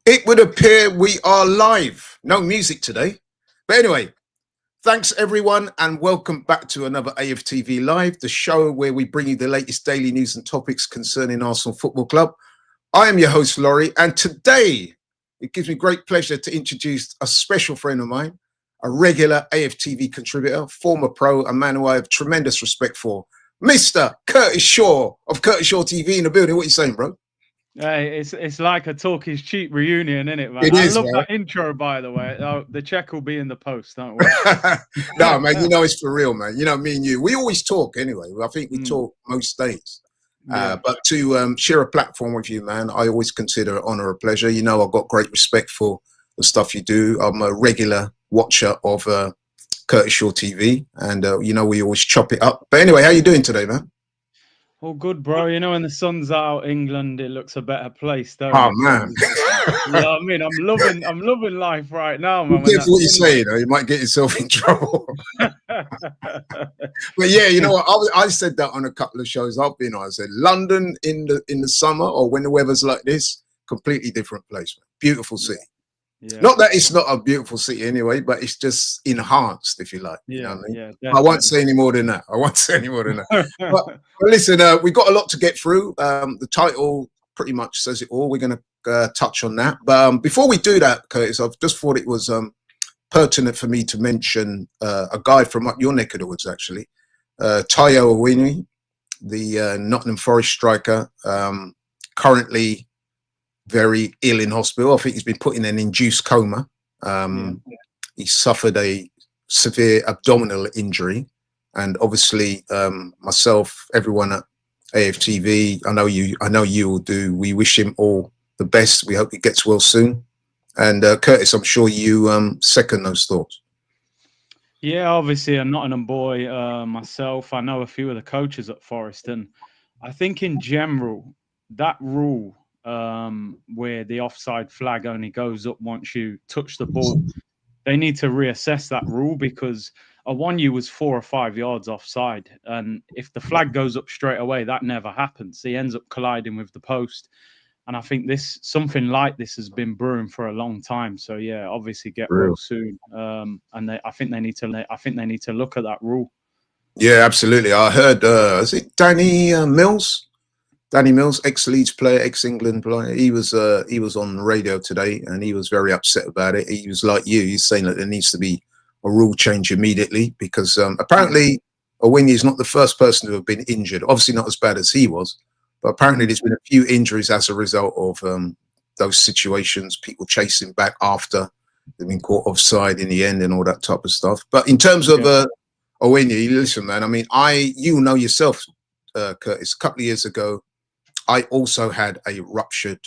It would appear we are live. No music today. But anyway, thanks everyone and welcome back to another AFTV Live, the show where we bring you the latest daily news and topics concerning Arsenal Football Club. I am your host, Laurie, and today it gives me great pleasure to introduce a special friend of mine, a regular AFTV contributor, former pro, a man who I have tremendous respect for, Mr. Curtis Shaw of Curtis Shaw TV in the building. What are you saying, bro? Hey, it's like a Talk Is Cheap reunion, isn't it, man? It I is, love man. that intro, by the way. Oh, the check will be in the post, don't we? No, man, you know it's for real, man. You know, me and you, we always talk anyway. I think we talk most days. But to share a platform with you, man, I always consider an honor, a pleasure. You know, I've got great respect for the stuff you do. I'm a regular watcher of Curtis Shaw TV, and you know, we always chop it up. But anyway, how you doing today, man? All good, bro. You know, when the sun's out, England, it looks a better place, don't Oh it? man, You know what I mean? I'm loving life right now, man. Be careful what you say, you know, you might get yourself in trouble. But yeah, you know what? I said that on a couple of shows I've been on. I said London in the summer or when the weather's like this, completely different place, man. Beautiful city. Yeah. Not that it's not a beautiful city anyway, but it's just enhanced, if you like. You know what I mean? I won't say any more than that. But listen, we've got a lot to get through. The title pretty much says it all. We're going to touch on that. But before we do that, Curtis, I've just thought it was pertinent for me to mention a guy from your neck of the woods, actually. Taio, Aini, the Nottingham Forest striker, currently very ill in hospital. I think he's been put in an induced coma. He suffered a severe abdominal injury, and obviously myself, everyone at AFTV, I know you will do. We wish him all the best. We hope he gets well soon. And Curtis, I'm sure you second those thoughts. Yeah, obviously a Nottingham boy myself. I know a few of the coaches at Forest, and I think in general that rule where the offside flag only goes up once you touch the ball, they need to reassess that rule, because Awoniyi was 4 or 5 yards offside, and if the flag goes up straight away, that never happens. He ends up colliding with the post, and I think something like this has been brewing for a long time. So yeah, obviously get well soon, and I think they need to look at that rule. Yeah, absolutely. I heard is it Danny Mills? Danny Mills, ex-Leeds player, ex-England player. He was on the radio today, and he was very upset about it. He was like you. He's saying that there needs to be a rule change immediately, because apparently Awoniyi is not the first person to have been injured. Obviously not as bad as he was, but apparently there's been a few injuries as a result of those situations, people chasing back after they've been caught offside in the end and all that type of stuff. But in terms of Awoniyi, listen, man, I mean, you know yourself, Curtis, a couple of years ago, I also had a ruptured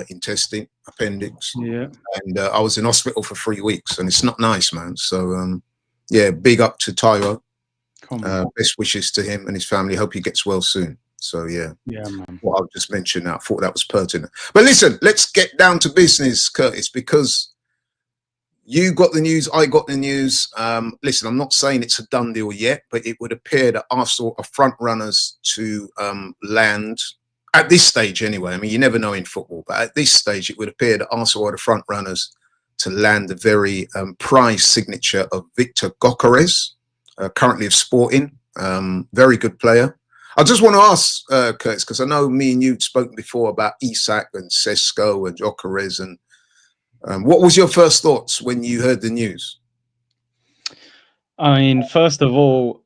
intestine, appendix, and I was in hospital for 3 weeks, and it's not nice, man. So, yeah, big up to Taio. Best wishes to him and his family. Hope he gets well soon. So, yeah, man. What I'll just mention now, I thought that was pertinent. But listen, let's get down to business, Curtis, because you got the news, I got the news. Listen, I'm not saying it's a done deal yet, but it would appear that Arsenal are front runners to land. At this stage, anyway, I mean, you never know in football, but at this stage, it would appear that Arsenal are the front runners to land the very prized signature of Victor Gyökeres, currently of Sporting. Very good player. I just want to ask, Curtis, because I know me and you spoke before about Isak and Sesko and Gyökeres, and what was your first thoughts when you heard the news? I mean, first of all,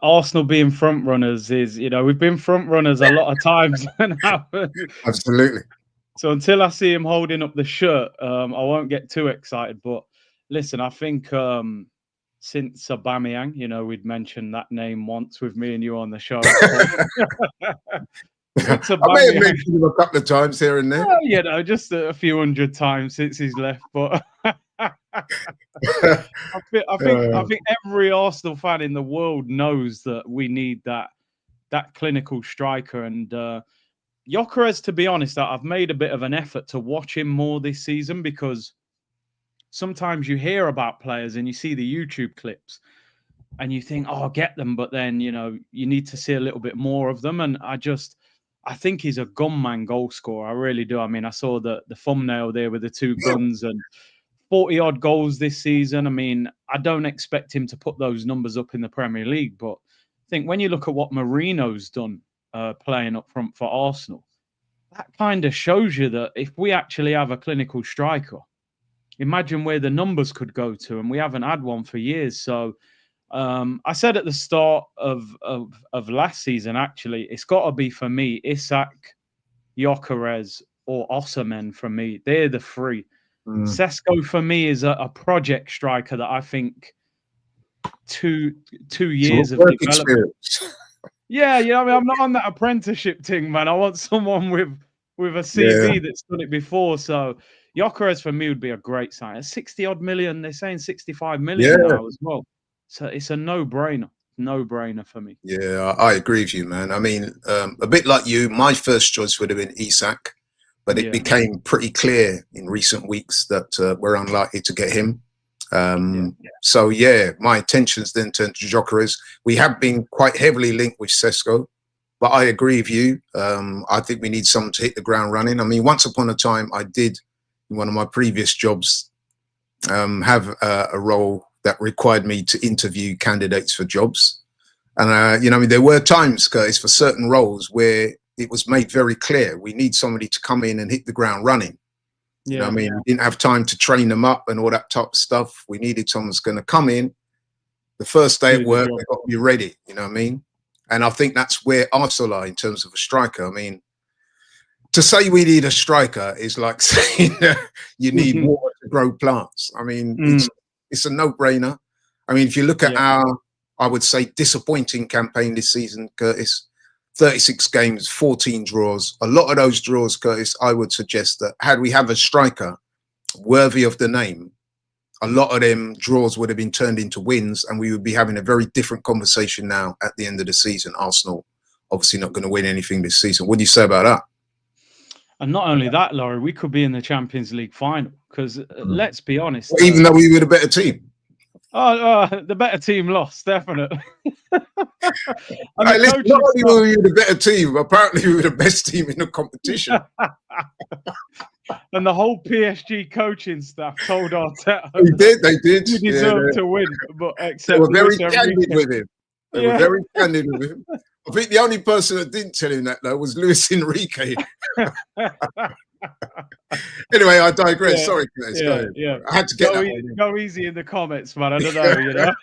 Arsenal being front runners is, we've been front runners a lot of times now. Absolutely. So until I see him holding up the shirt, I won't get too excited. But listen, I think since Aubameyang, we'd mentioned that name once with me and you on the show. I may have mentioned him a couple of times here and there. Well, just a few hundred times since he's left, but I think every Arsenal fan in the world knows that we need that clinical striker. And Gyökeres, to be honest, I've made a bit of an effort to watch him more this season, because sometimes you hear about players and you see the YouTube clips and you think, oh, I'll get them, but then you need to see a little bit more of them. And I think he's a gunman goal scorer. I really do. I mean, I saw the thumbnail there with the two guns and 40-odd goals this season. I mean, I don't expect him to put those numbers up in the Premier League, but I think when you look at what Marino's done playing up front for Arsenal, that kind of shows you that if we actually have a clinical striker, imagine where the numbers could go to, and we haven't had one for years. So I said at the start of last season, actually, it's got to be for me, Isak, Gyökeres, or Osimhen for me. They're the three. Sesko for me is a project striker that I think two years of development. Experience. Yeah, I mean, I'm not on that apprenticeship thing, man. I want someone with a CV that's done it before. So Gyökeres for me would be a great sign. At 60-odd million, they're saying 65 million now as well. So it's a no-brainer. No-brainer for me. Yeah, I agree with you, man. I mean, a bit like you, my first choice would have been Isak, but it became pretty clear in recent weeks that we're unlikely to get him. So, my attention's then turned to Gyökeres. We have been quite heavily linked with Sesko, but I agree with you. I think we need someone to hit the ground running. I mean, once upon a time, I did, in one of my previous jobs, have a role that required me to interview candidates for jobs. And, I mean, there were times, Curtis, for certain roles where it was made very clear we need somebody to come in and hit the ground running. You know what I mean? We didn't have time to train them up and all that type of stuff. We needed someone who's going to come in. The first day at work, they've got to be ready. You know what I mean? And I think that's where Arsenal are in terms of a striker. I mean, to say we need a striker is like saying you need water to grow plants. I mean, it's a no-brainer. I mean, if you look at our, I would say, disappointing campaign this season, Curtis, 36 games, 14 draws. A lot of those draws, Curtis, I would suggest that had we have a striker worthy of the name, a lot of them draws would have been turned into wins, and we would be having a very different conversation now at the end of the season. Arsenal obviously not going to win anything this season. What do you say about that? And not only that, Laurie, we could be in the Champions League final because let's be honest. Well, even though we were the better team. The better team lost, definitely. Not only were we the better team, apparently we were the best team in the competition. And the whole PSG coaching staff told Arteta they did. He deserved to win, but they were very candid with him. They were very candid with him. I think the only person that didn't tell him that, though, was Luis Enrique. Anyway, I digress. Sorry, Chris. I had to get go easy in the comments, man. I don't know,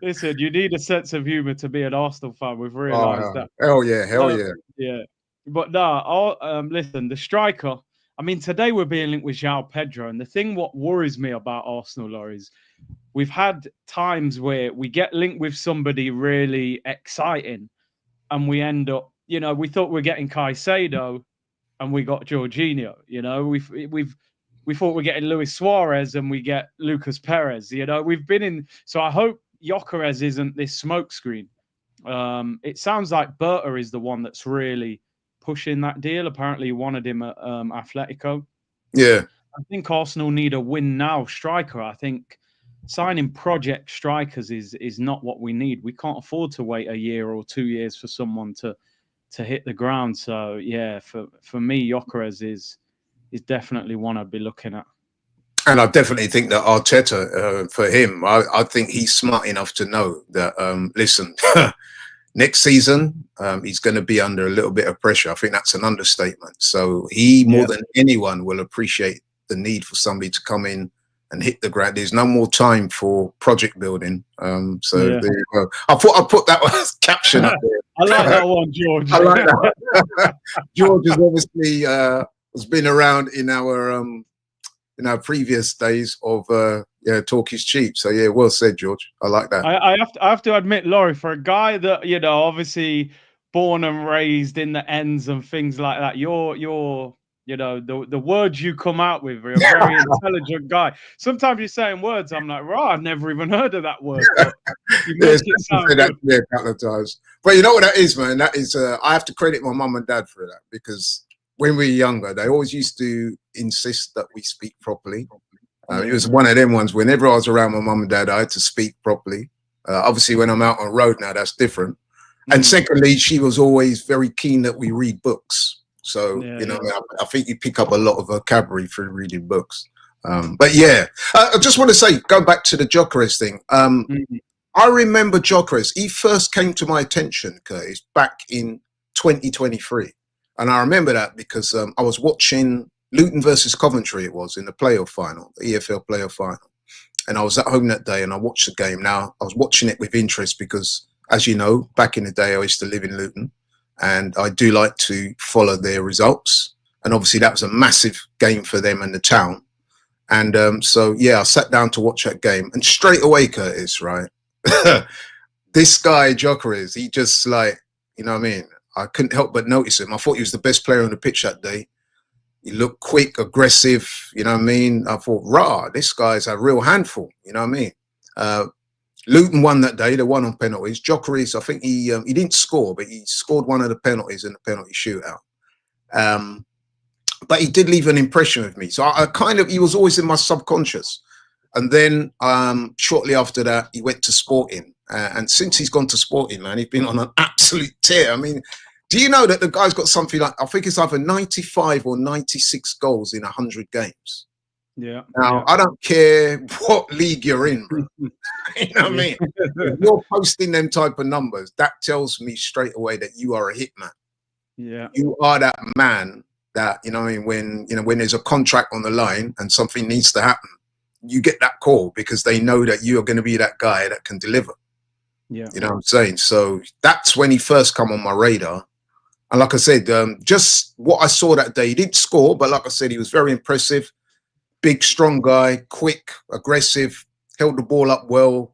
Listen, you need a sense of humour to be an Arsenal fan. We've realised that. Hell yeah. Yeah. But listen, the striker, I mean, today we're being linked with João Pedro. And the thing what worries me about Arsenal, Laurie, is we've had times where we get linked with somebody really exciting and we end up, we thought we're getting Caicedo and we got Jorginho. We thought we're getting Luis Suarez and we get Lucas Perez. We've been in. So I hope Gyökeres isn't this smokescreen. It sounds like Berta is the one that's really pushing that deal. Apparently, he wanted him at Atletico. Yeah. I think Arsenal need a win now striker. I think signing project strikers is not what we need. We can't afford to wait a year or 2 years for someone to hit the ground. So for me, Gyökeres is definitely one I'd be looking at. And I definitely think that Arteta, for him, I think he's smart enough to know that, listen, next season, he's going to be under a little bit of pressure. I think that's an understatement. So he, more than anyone, will appreciate the need for somebody to come in and hit the ground. There's no more time for project building. There you go. I thought I'd put that caption up there. I like that one, George. I like that. George has obviously has been around in our previous days of talk is cheap. So well said, George. I like that. I have to admit, Laurie, for a guy that obviously born and raised in the ends and things like that, you're the words you come out with, you're a very intelligent guy. Sometimes you're saying words, I'm like, right, I've never even heard of that word. But you make it sound good. A couple of times. But you know what that is, man? That is, I have to credit my mum and dad for that, because when we were younger, they always used to insist that we speak properly. It was one of them ones. Whenever I was around my mum and dad, I had to speak properly. Obviously, when I'm out on the road now, that's different. And secondly, she was always very keen that we read books. So, I think you pick up a lot of vocabulary through reading books. But yeah, I just want to say, go back to the Gyökeres thing. I remember Gyökeres. He first came to my attention, Curtis, back in 2023. And I remember that because I was watching Luton versus Coventry, it was, in the playoff final, the EFL playoff final. And I was at home that day and I watched the game. Now, I was watching it with interest because, as you know, back in the day, I used to live in Luton. And I do like to follow their results. And obviously, that was a massive game for them and the town. And so, yeah, I sat down to watch that game. And straight away, Curtis, right? This guy, Gyökeres, he just like, you know what I mean? I couldn't help but notice him. I thought he was the best player on the pitch that day. He looked quick, aggressive, you know what I mean? I thought, rah, this guy's a real handful, you know what I mean? Luton won that day. They won on penalties. Gyökeres, I think he didn't score, but he scored one of the penalties in the penalty shootout. But he did leave an impression with me. So he was always in my subconscious. And then shortly after that, he went to Sporting. And since he's gone to Sporting, man, he's been on an absolute tear. I mean, do you know that the guy's got something like, I think it's either 95 or 96 goals in 100 games? Yeah. Now, I don't care what league you're in, bro. You know what I mean? If you're posting them type of numbers, that tells me straight away that you are a hitman. Yeah. You are that man that, you know what I mean, when there's a contract on the line and something needs to happen, you get that call because they know that you are going to be that guy that can deliver. Yeah. You know what I'm saying? So that's when he first come on my radar. And like I said, just what I saw that day, he didn't score, but like I said, he was very impressive. Big, strong guy, quick, aggressive, held the ball up well,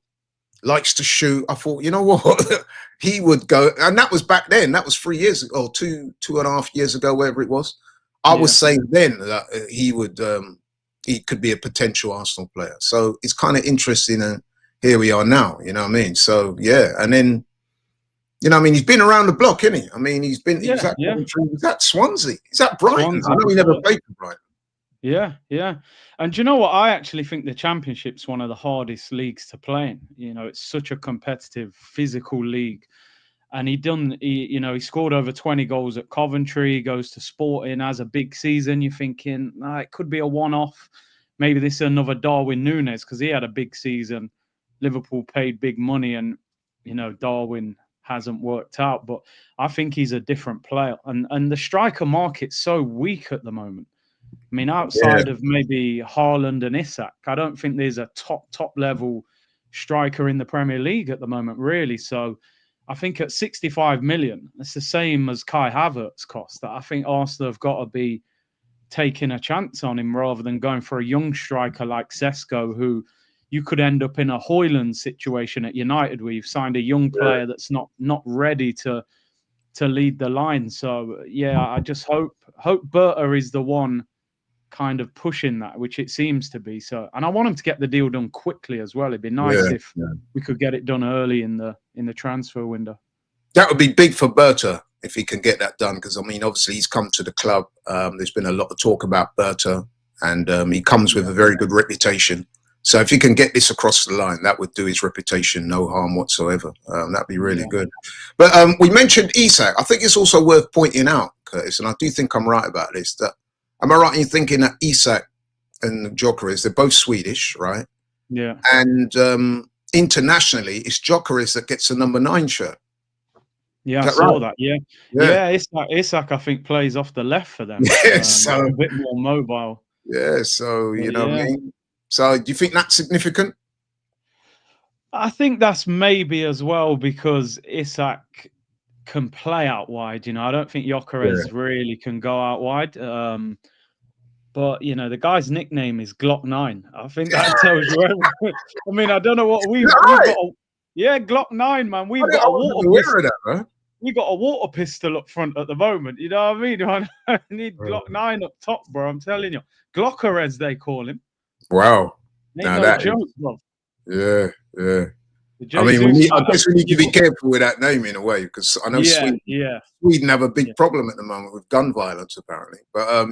likes to shoot. I thought, you know what? He would go. And that was back then. That was 3 years ago, or 2.5 years ago, wherever it was. I was saying then that he could be a potential Arsenal player. So it's kind of interesting. And here we are now, you know what I mean? So, yeah. And then, you know what I mean? He's been around the block, isn't he? I mean, he's at Swansea. He's at Brighton. I know he never played for Brighton. Yeah, yeah. And do you know what? I actually think the Championship's one of the hardest leagues to play in. You know, it's such a competitive, physical league. And he scored over 20 goals at Coventry. He goes to Sporting, has a big season. You're thinking, it could be a one-off. Maybe this is another Darwin Núñez because he had a big season. Liverpool paid big money and, Darwin hasn't worked out. But I think he's a different player. And the striker market's so weak at the moment. I mean, outside of maybe Haaland and Isak, I don't think there's a top level striker in the Premier League at the moment, really. So I think at 65 million, it's the same as Kai Havertz cost. That I think Arsenal have got to be taking a chance on him rather than going for a young striker like Sesko, who you could end up in a Højlund situation at United where you've signed a young player that's not ready to lead the line. So yeah, I just hope Berta is the one kind of pushing that, which it seems to be. So, and I want him to get the deal done quickly as well. It'd be nice if we could get it done early in the transfer window. That would be big for Berta if he can get that done, because I mean, obviously he's come to the club. There's been a lot of talk about Berta, and he comes with a very good reputation. So if he can get this across the line, that would do his reputation no harm whatsoever. That'd be really good. But we mentioned Isak. I think it's also worth pointing out, Curtis, and I do think I'm right about this, that am I right in thinking that Isak and Gyökeres, they're both Swedish, right? Yeah. And internationally, it's Gyökeres that gets the number 9 shirt. Yeah, I saw that. Yeah. Isak, I think, plays off the left for them. So a bit more mobile. Yeah, so you know what I mean. So do you think that's significant? I think that's maybe as well because Isak can play out wide. I don't think Gyökeres really can go out wide. But the guy's nickname is Glock 9. I think that tells you everything. I mean, I don't know what we've got. Glock 9, man. We've got a water pistol. We got a water pistol up front at the moment. You know what I mean? I need Glock 9 up top, bro. I'm telling you, Gyökeres they call him. Wow. Ain't no joke, bro. Yeah. I mean, I guess we need to be careful with that name in a way, because I know Sweden have a big problem at the moment with gun violence, apparently. But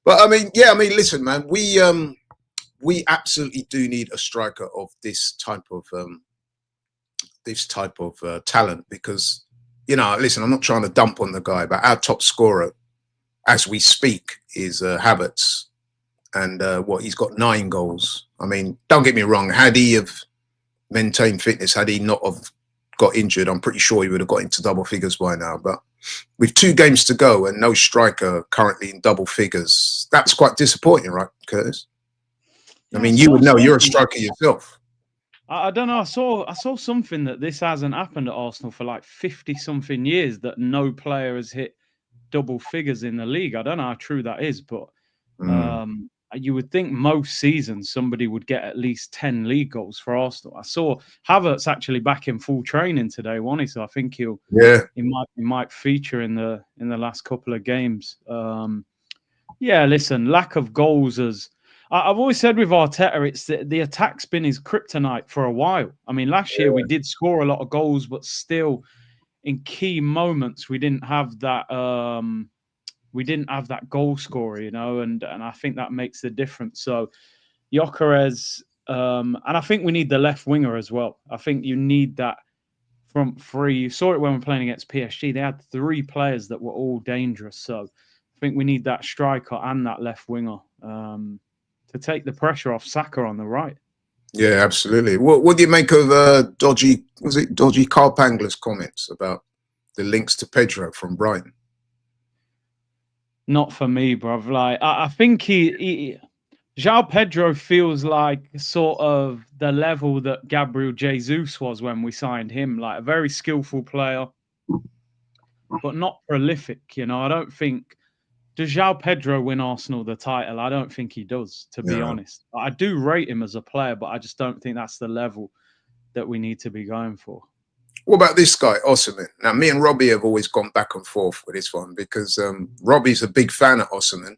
But I mean, listen, man, we absolutely do need a striker of this type of this type of talent because, you know, listen, I'm not trying to dump on the guy, but our top scorer as we speak is Havertz. And he's got 9 goals. I mean, don't get me wrong. Had he have maintained fitness, had he not have got injured, I'm pretty sure he would have got into double figures by now. But with 2 games to go and no striker currently in double figures, that's quite disappointing, right, Curtis? I mean, you would know. You're a striker yourself. I don't know. I saw something that this hasn't happened at Arsenal for like 50-something years, that no player has hit double figures in the league. I don't know how true that is, but you would think most seasons somebody would get at least 10 league goals for Arsenal. I saw Havertz actually back in full training today, wasn't he? So I think he might feature in the last couple of games. Listen, lack of goals as I've always said with Arteta, it's the attack's been his kryptonite for a while. I mean, last year we did score a lot of goals, but still in key moments we didn't have that goal scorer, you know, and I think that makes the difference. So Gyökeres, and I think we need the left winger as well. I think you need that front three. You saw it when we were playing against PSG. They had 3 players that were all dangerous. So I think we need that striker and that left winger to take the pressure off Saka on the right. Yeah, absolutely. What do you make of dodgy Carl Pangler's comments about the links to Pedro from Brighton? Not for me, bruv. Like I think João Pedro feels like sort of the level that Gabriel Jesus was when we signed him. Like a very skillful player, but not prolific. You know, I don't think. Does João Pedro win Arsenal the title? I don't think he does, to be honest. I do rate him as a player, but I just don't think that's the level that we need to be going for. What about this guy, Osimhen? Now, me and Robbie have always gone back and forth with this one because Robbie's a big fan of Osimhen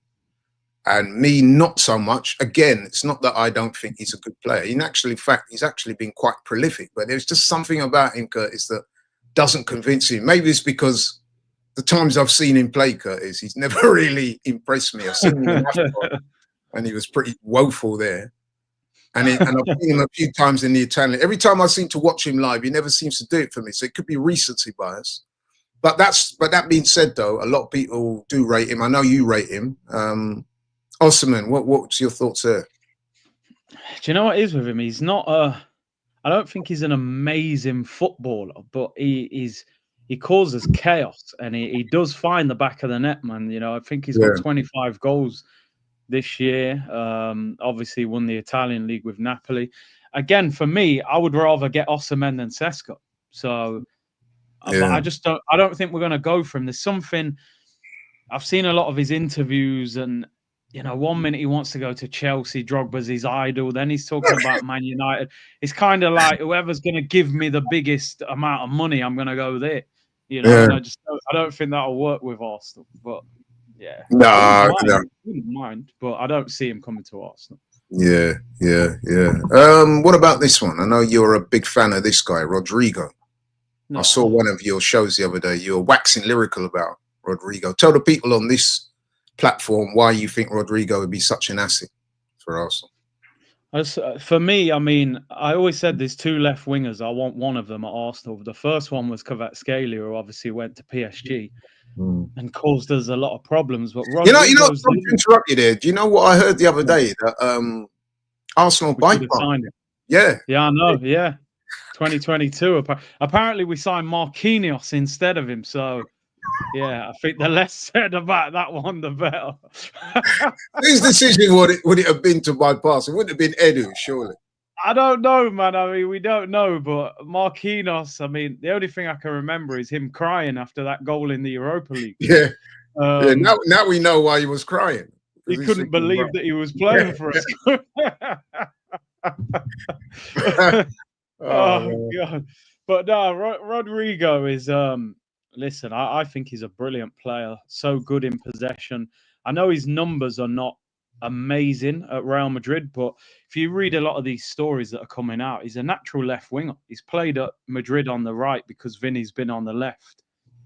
and me not so much. Again, it's not that I don't think he's a good player. In fact, he's actually been quite prolific, but there's just something about him, Curtis, that doesn't convince him. Maybe it's because the times I've seen him play, Curtis, he's never really impressed me. I've seen him in Africa, and he was pretty woeful there. And I've seen him a few times in the Italian. Every time I seem to watch him live, he never seems to do it for me. So it could be recency bias. But that being said, though, a lot of people do rate him. I know you rate him. Osimhen, what's your thoughts there? Do you know what it is with him? He's not I don't think he's an amazing footballer, but he causes chaos and he does find the back of the net, man. You know, I think he's got 25 goals this year. Obviously won the Italian league with Napoli. Again, for me, I would rather get Osimhen than Sesko. So I don't think we're going to go for him. There's something, I've seen a lot of his interviews and, you know, one minute he wants to go to Chelsea, Drogba's his idol. Then he's talking about Man United. It's kind of like whoever's going to give me the biggest amount of money, I'm going to go there. You know, and I don't think that'll work with Arsenal. But yeah, I wouldn't mind, but I don't see him coming to Arsenal. Yeah. What about this one? I know you're a big fan of this guy, Rodrigo. No. I saw one of your shows the other day. You were waxing lyrical about Rodrigo. Tell the people on this platform why you think Rodrigo would be such an asset for Arsenal. For me, I mean, I always said there's 2 left wingers. I want one of them at Arsenal. The first one was Kvaratskhelia, who obviously went to PSG and caused us a lot of problems. But Rodrigo's, you know, to interrupt you there. Do you know what I heard the other day? That Arsenal bypassed. Yeah, I know. Yeah, 2022. Apparently, we signed Marquinhos instead of him. So. Yeah, I think the less said about that one, the better. Whose decision would it have been to bypass? It wouldn't have been Edu, surely. I don't know, man. I mean, we don't know, but Marquinhos, I mean, the only thing I can remember is him crying after that goal in the Europa League. Yeah. Now we know why he was crying. He couldn't believe that he was playing for us. Oh, God. But no, Rodrigo is... Listen, I think he's a brilliant player. So good in possession. I know his numbers are not amazing at Real Madrid, but if you read a lot of these stories that are coming out, he's a natural left winger. He's played at Madrid on the right because Vinny's been on the left.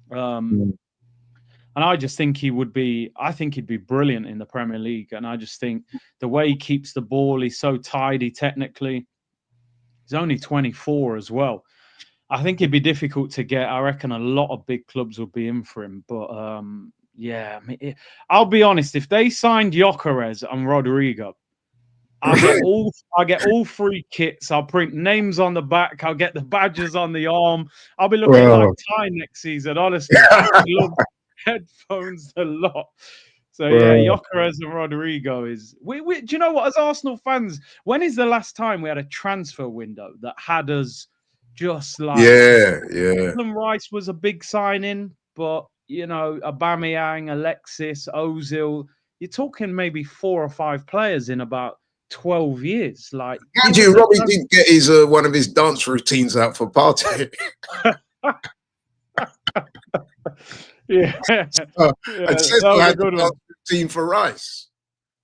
And I just think he'd be brilliant in the Premier League. And I just think the way he keeps the ball, he's so tidy technically. He's only 24 as well. I think it'd be difficult to get. I reckon a lot of big clubs would be in for him. But yeah, I mean, I'll be honest. If they signed Gyökeres and Rodrigo, I get all free kits. I'll print names on the back. I'll get the badges on the arm. I'll be looking like Ty next season. Honestly, hat, gloves, headphones, a lot. So yeah, Gyökeres and Rodrigo is. Do you know what? As Arsenal fans, when is the last time we had a transfer window that had us just like? Yeah. Rice was a big signing, but you know, Aubameyang, Alexis, Ozil. You're talking maybe 4 or 5 players in about 12 years. Like, mind you, Robbie did get his one of his dance routines out for Partey. Yeah. And Cecil had the dance routine for Rice.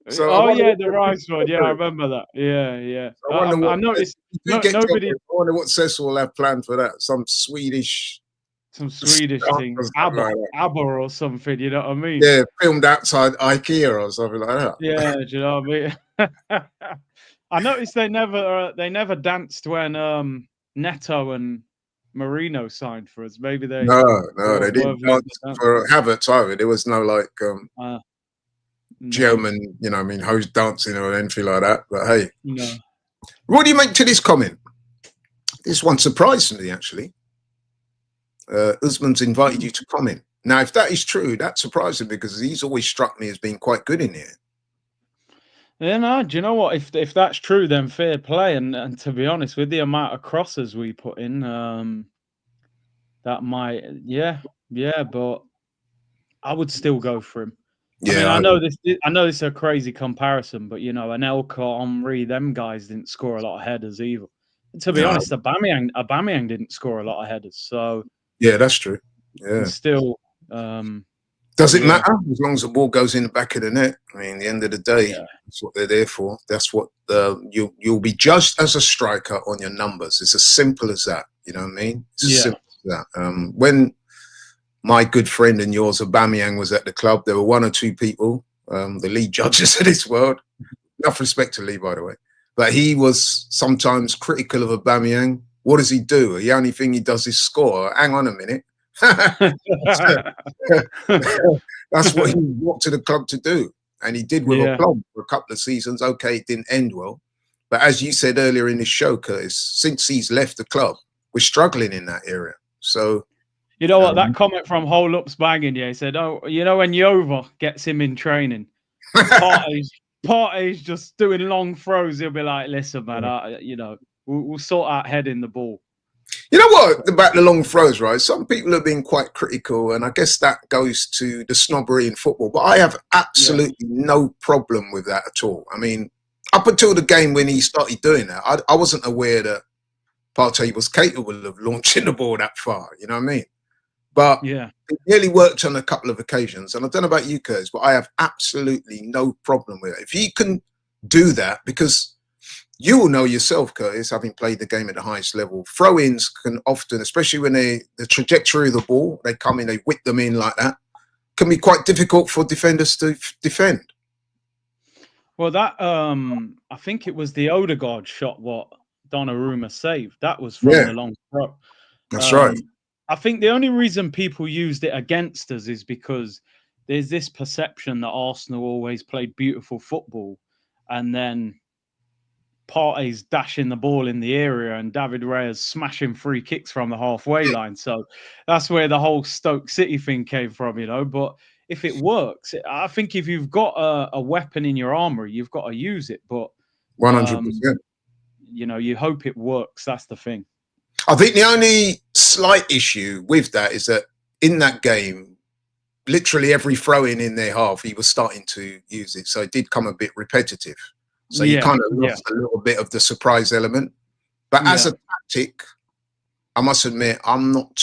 So the Rice one. Yeah, I remember that. Yeah. I noticed. Nobody. I wonder what Cecil will have planned for that. Some Swedish thing, ABBA or something. You know what I mean? Yeah, filmed outside IKEA or something like that. Yeah, do you know what I mean? I noticed they never danced when Neto and Marino signed for us. Maybe they they didn't dance for Havertz either. There was no like German, you know, I mean, host dancing or anything like that. But hey, what do you make to this comment? This one surprised me actually. Usman's invited you to comment. Now, if that is true, that surprised me because he's always struck me as being quite good in here. Yeah, no, do you know what? If that's true, then fair play. And to be honest, with the amount of crosses we put in, that might, but I would still go for him. Yeah, I mean, I know this is a crazy comparison, but you know, Anelka, Henry, them guys didn't score a lot of headers either. And to be honest, Aubameyang didn't score a lot of headers. So yeah, that's true. Yeah, still. Does it matter as long as the ball goes in the back of the net? I mean, at the end of the day, that's what they're there for. That's what you'll be judged as a striker on your numbers. It's as simple as that. You know what I mean? It's as simple as that. When my good friend and yours, Aubameyang, was at the club, there were 1 or 2 people, the lead judges of this world. Enough respect to Lee, by the way, but he was sometimes critical of Aubameyang. What does he do? The only thing he does is score. Hang on a minute. That's what he walked to the club to do, and he did with aplomb for a couple of seasons. Okay, it didn't end well, but as you said earlier in the show, Curtis, since he's left the club, we're struggling in that area. So you know what, that comment from Whole Up's banging, he said, "Oh, you know when Yova gets him in training, Partey's just doing long throws. He'll be like, listen, man, you know, we'll sort out heading the ball." You know what about the long throws, right? Some people have been quite critical, and I guess that goes to the snobbery in football. But I have absolutely no problem with that at all. I mean, up until the game when he started doing that, I wasn't aware that Partey was capable of launching the ball that far. You know what I mean? But it nearly worked on a couple of occasions. And I don't know about you, Curtis, but I have absolutely no problem with it. If he can do that, because you will know yourself, Curtis, having played the game at the highest level, throw-ins can often, especially when the trajectory of the ball, they come in, they whip them in like that, can be quite difficult for defenders to defend. Well, that I think it was the Odegaard shot what Donnarumma saved. That was from the long throw. That's right. I think the only reason people used it against us is because there's this perception that Arsenal always played beautiful football, and then Partey's dashing the ball in the area and David Raya's smashing free kicks from the halfway line. So that's where the whole Stoke City thing came from, you know. But if it works, I think if you've got a weapon in your armory, you've got to use it. But 100%. You know, you hope it works. That's the thing. I think the only slight issue with that is that in that game, literally every throw-in in their half, he was starting to use it. So it did come a bit repetitive. So you kind of lost a little bit of the surprise element. But as a tactic, I must admit, I'm not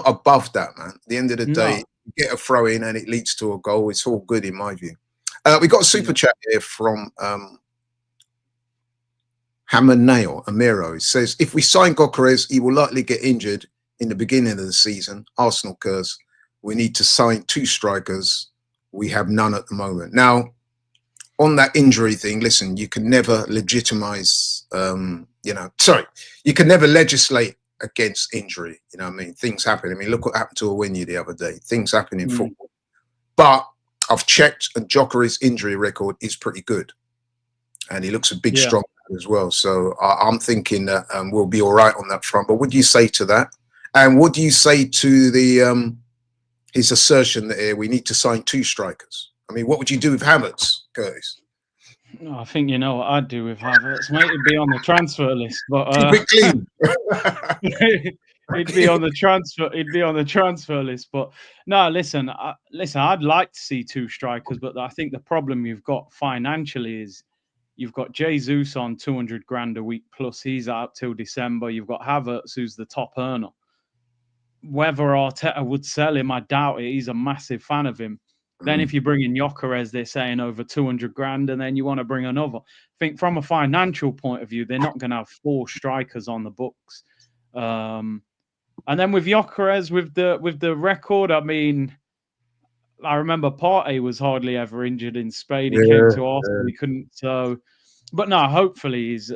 above that, man. At the end of the day, you get a throw in and it leads to a goal. It's all good in my view. We got a super chat here from Hammer Nail Amiro. It says, if we sign Gyökeres, he will likely get injured in the beginning of the season. Arsenal curse. We need to sign 2 strikers. We have none at the moment. Now, on that injury thing, listen, you can never legitimize, you can never legislate against injury. You know what I mean? Things happen. I mean, look what happened to Awini the other day. Things happen in football. But I've checked, and Gyökeres' injury record is pretty good. And he looks a big, strong man as well. So I'm thinking that we'll be all right on that front. But what do you say to that? And what do you say to the his assertion that we need to sign 2 strikers? I mean, what would you do with Havertz, Curtis? No, I think you know what I'd do with Havertz, mate. He'd be on the transfer list, but keep it clean. he'd be on the transfer. He'd be on the transfer list. But no, listen. I'd like to see 2 strikers, but I think the problem you've got financially is you've got Jesus on 200 grand a week plus. He's out till December. You've got Havertz, who's the top earner. Whether Arteta would sell him, I doubt it. He's a massive fan of him. Then if you bring in Gyökeres, they're saying over 200 grand, and then you want to bring another. I think from a financial point of view, they're not going to have 4 strikers on the books. And then with Gyökeres, with the record, I mean, I remember Partey was hardly ever injured in Spain. He came to Arsenal, he couldn't. So, but no, hopefully he's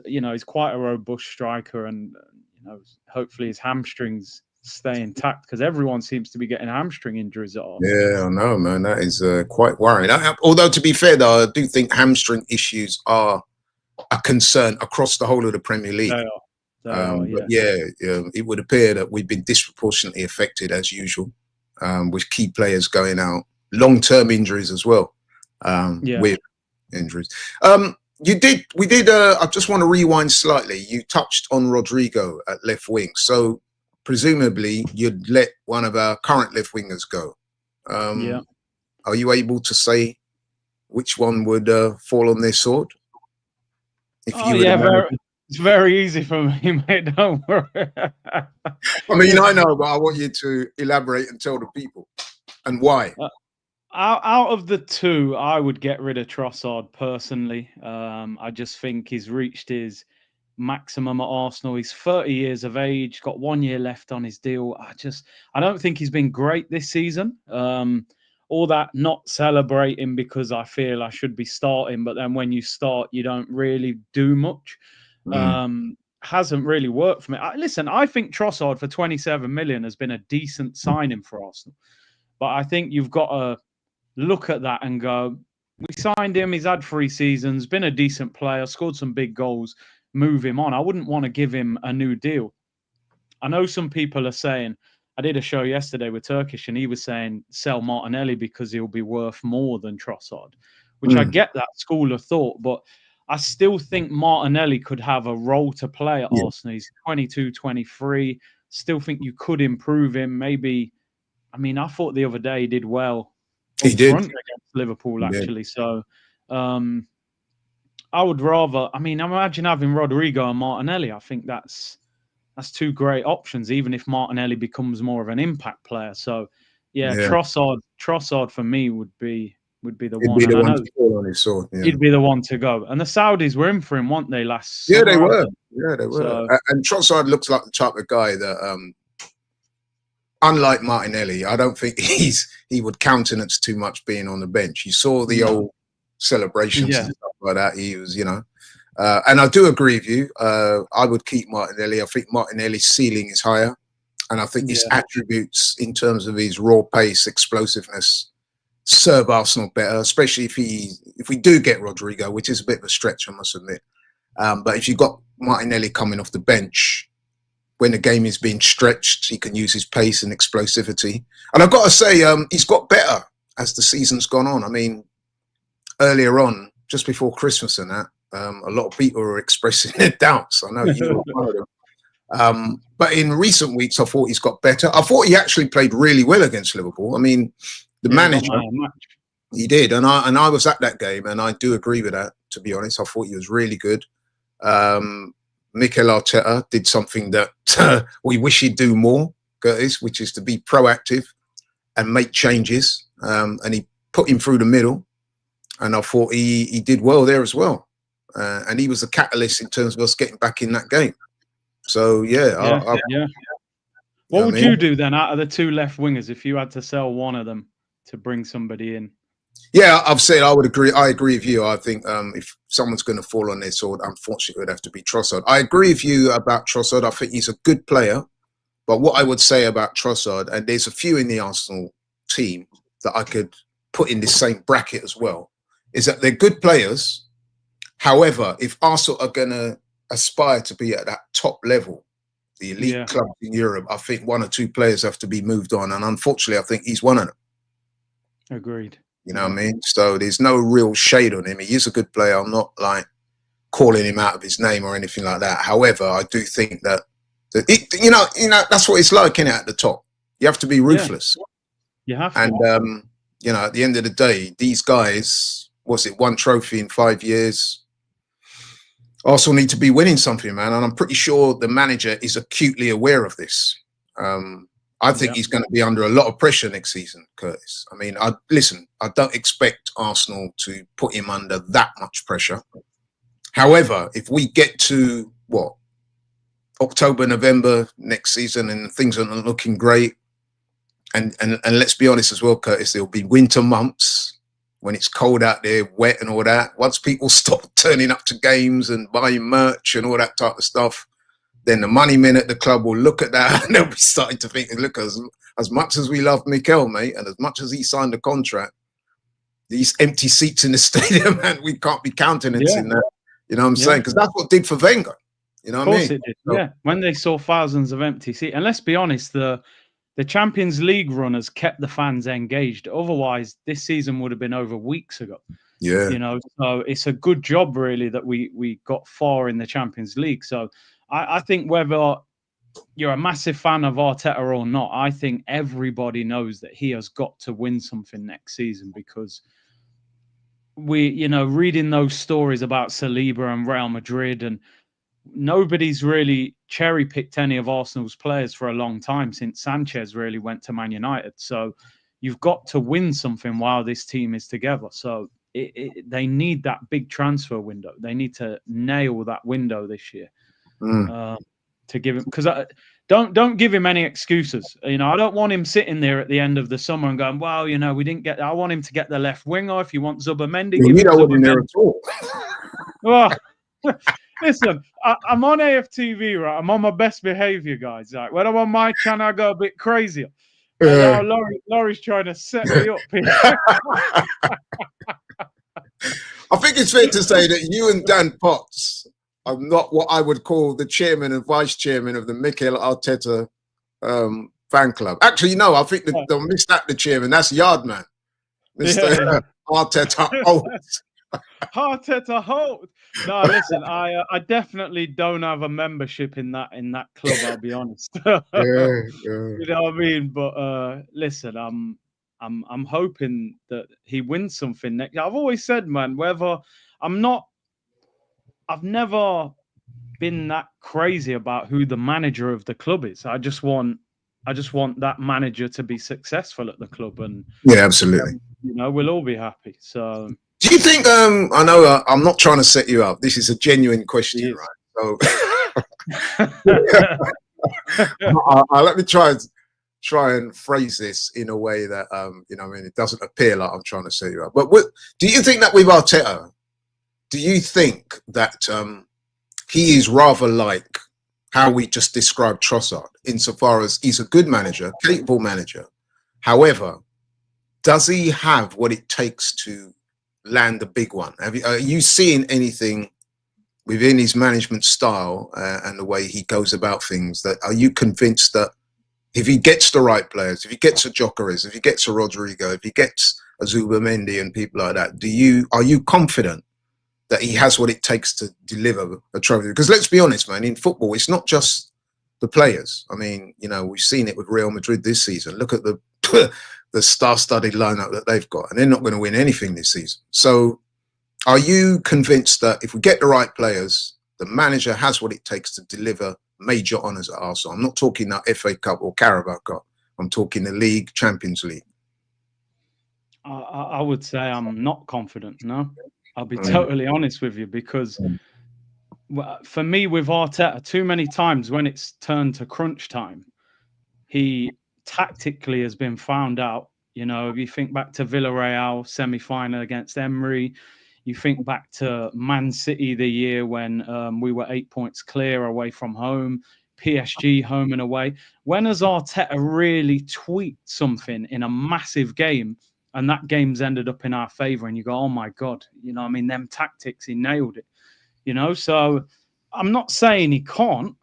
quite a robust striker, and hopefully his hamstrings stay intact, because everyone seems to be getting hamstring injuries at all. Yeah, I know, man. That is quite worrying. Although, to be fair, though, I do think hamstring issues are a concern across the whole of the Premier League. They are, yeah. But it would appear that we've been disproportionately affected, as usual, with key players going out, long-term injuries as well, with injuries. We did. I just want to rewind slightly. You touched on Rodrigo at left wing, so presumably you'd let one of our current left wingers go. Are you able to say which one would fall on their sword? It's very easy for me, mate. Don't worry. I mean, I know, but I want you to elaborate and tell the people and why. Out of the 2, I would get rid of Trussard personally. I just think he's reached his maximum at Arsenal. He's 30 years of age, got 1 year left on his deal. I don't think he's been great this season. All that not celebrating because I feel I should be starting, but then when you start, you don't really do much. Hasn't really worked for me. Listen, I think Trussard for 27 million has been a decent signing for Arsenal, but I think you've got to look at that and go, we signed him, he's had 3 seasons, been a decent player, scored some big goals, move him on. I wouldn't want to give him a new deal. I know some people are saying, I did a show yesterday with Turkish, and he was saying sell Martinelli because he'll be worth more than Trussard, which I get that school of thought, but I still think Martinelli could have a role to play at Arsenal. He's 22, 23. Still think you could improve him. Maybe, I mean, I thought the other day he did well. He did front against Liverpool, actually. So I would rather, I mean, imagine having Rodrigo and Martinelli. I think that's 2 great options, even if Martinelli becomes more of an impact player. So Trussard for me would be the one. On his sword, He'd be the one to go. And the Saudis were in for him, weren't they, last summer? They were. Yeah, they were. So, and Trussard looks like the type of guy that, unlike Martinelli, I don't think he would countenance too much being on the bench. You saw the old celebrations and stuff like that. He was, and I do agree with you. I would keep Martinelli. I think Martinelli's ceiling is higher, and I think his attributes in terms of his raw pace, explosiveness, serve Arsenal better, especially if we do get Rodrigo, which is a bit of a stretch, I must admit. But if you've got Martinelli coming off the bench, when the game is being stretched, he can use his pace and explosivity. And I've got to say, he's got better as the season's gone on. I mean, earlier on, just before Christmas and that, a lot of people were expressing their doubts. I know you were one of them. But in recent weeks, I thought he's got better. I thought he actually played really well against Liverpool. I mean, the manager, he did. And I was at that game, and I do agree with that, to be honest. I thought he was really good. Mikel Arteta did something that we wish he'd do more, Curtis, which is to be proactive and make changes. And he put him through the middle. And I thought he did well there as well. And he was the catalyst in terms of us getting back in that game. So, What would you do then out of the 2 left wingers if you had to sell one of them to bring somebody in? Yeah, I've said I would agree. I agree with you. I think if someone's going to fall on their sword, unfortunately, it would have to be Trossard. I agree with you about Trossard. I think he's a good player. But what I would say about Trossard, and there's a few in the Arsenal team that I could put in this same bracket as well, is that they're good players. However, if Arsenal are going to aspire to be at that top level, the elite clubs in Europe, I think one or two players have to be moved on. And unfortunately, I think he's one of them. Agreed. You know what I mean? So there's no real shade on him. He is a good player. I'm not like calling him out of his name or anything like that. However, I do think that you know, that's what it's like, innit, at the top. You have to be ruthless. You have to. And you know, at the end of the day, these guys, what's it, 1 trophy in 5 years? Arsenal need to be winning something, man. And I'm pretty sure the manager is acutely aware of this. I think he's going to be under a lot of pressure next season, Curtis. I mean, I don't expect Arsenal to put him under that much pressure. However, if we get to October, November next season and things are not looking great, and let's be honest as well, Curtis, there'll be winter months when it's cold out there, wet and all that. Once people stop turning up to games and buying merch and all that type of stuff, then the money men at the club will look at that and they'll be starting to think, look, as much as we love Mikel, mate, and as much as he signed the contract, these empty seats in the stadium, man, we can't be countenancing that. You know what I'm saying? Because that's what did for Wenger. You know what I mean? Of course it did. So, when they saw thousands of empty seats. And let's be honest, the Champions League runners kept the fans engaged. Otherwise, this season would have been over weeks ago. Yeah. You know, so it's a good job, really, that we got far in the Champions League. So I think whether you're a massive fan of Arteta or not, I think everybody knows that he has got to win something next season, because reading those stories about Saliba and Real Madrid, and nobody's really cherry-picked any of Arsenal's players for a long time since Sanchez really went to Man United. So you've got to win something while this team is together. So they need that big transfer window. They need to nail that window this year. To give him, because don't give him any excuses. You know, I don't want him sitting there at the end of the summer and going, well, you know, we didn't get. I want him to get the left winger. If you want Zubamendi, you don't want him there at all. Well, listen, I'm on AFTV, right? I'm on my best behavior, guys. Like, when I'm on my channel, I go a bit crazier. Now Laurie's trying to set me up here. I think it's fair to say that you and Dan Potts are not what I would call the chairman and vice chairman of the Mikel Arteta fan club. Actually, no, I think they'll miss that, the chairman. That's Yardman. Mr. Arteta holds. Arteta hold. No, listen, I definitely don't have a membership in that club, I'll be honest. You know what I mean? But listen, I'm hoping that he wins something next. I've always said, man, I've never been that crazy about who the manager of the club is. I just want that manager to be successful at the club, and absolutely. You know, we'll all be happy. So, do you think? I know I'm not trying to set you up. This is a genuine question, right? So, let me try and phrase this in a way that you know, I mean, it doesn't appear like I'm trying to set you up. But do you think that with Arteta? Do you think that he is rather like how we just described Trossard, insofar as he's a good manager, capable manager? However, does he have what it takes to land the big one? Are you seeing anything within his management style and the way he goes about things, that are you convinced that if he gets the right players, if he gets a Gyökeres, if he gets a Rodrigo, if he gets a Zubamendi and people like that, are you confident that he has what it takes to deliver a trophy? Because let's be honest, man, in football, it's not just the players. I mean, you know, we've seen it with Real Madrid this season. Look at the star-studded lineup that they've got, and they're not going to win anything this season. So are you convinced that if we get the right players, the manager has what it takes to deliver major honours at Arsenal? I'm not talking that FA Cup or Carabao Cup. I'm talking the league, Champions League. I would say I'm not confident, no. I'll be totally honest with you, because for me, with Arteta, too many times when it's turned to crunch time, he tactically has been found out. You know, if you think back to Villarreal semi-final against Emery, you think back to Man City the year when we were 8 points clear away from home, PSG home and away. When has Arteta really tweaked something in a massive game and that game's ended up in our favour and you go, oh my God, you know, I mean, them tactics, he nailed it, you know? So I'm not saying he can't.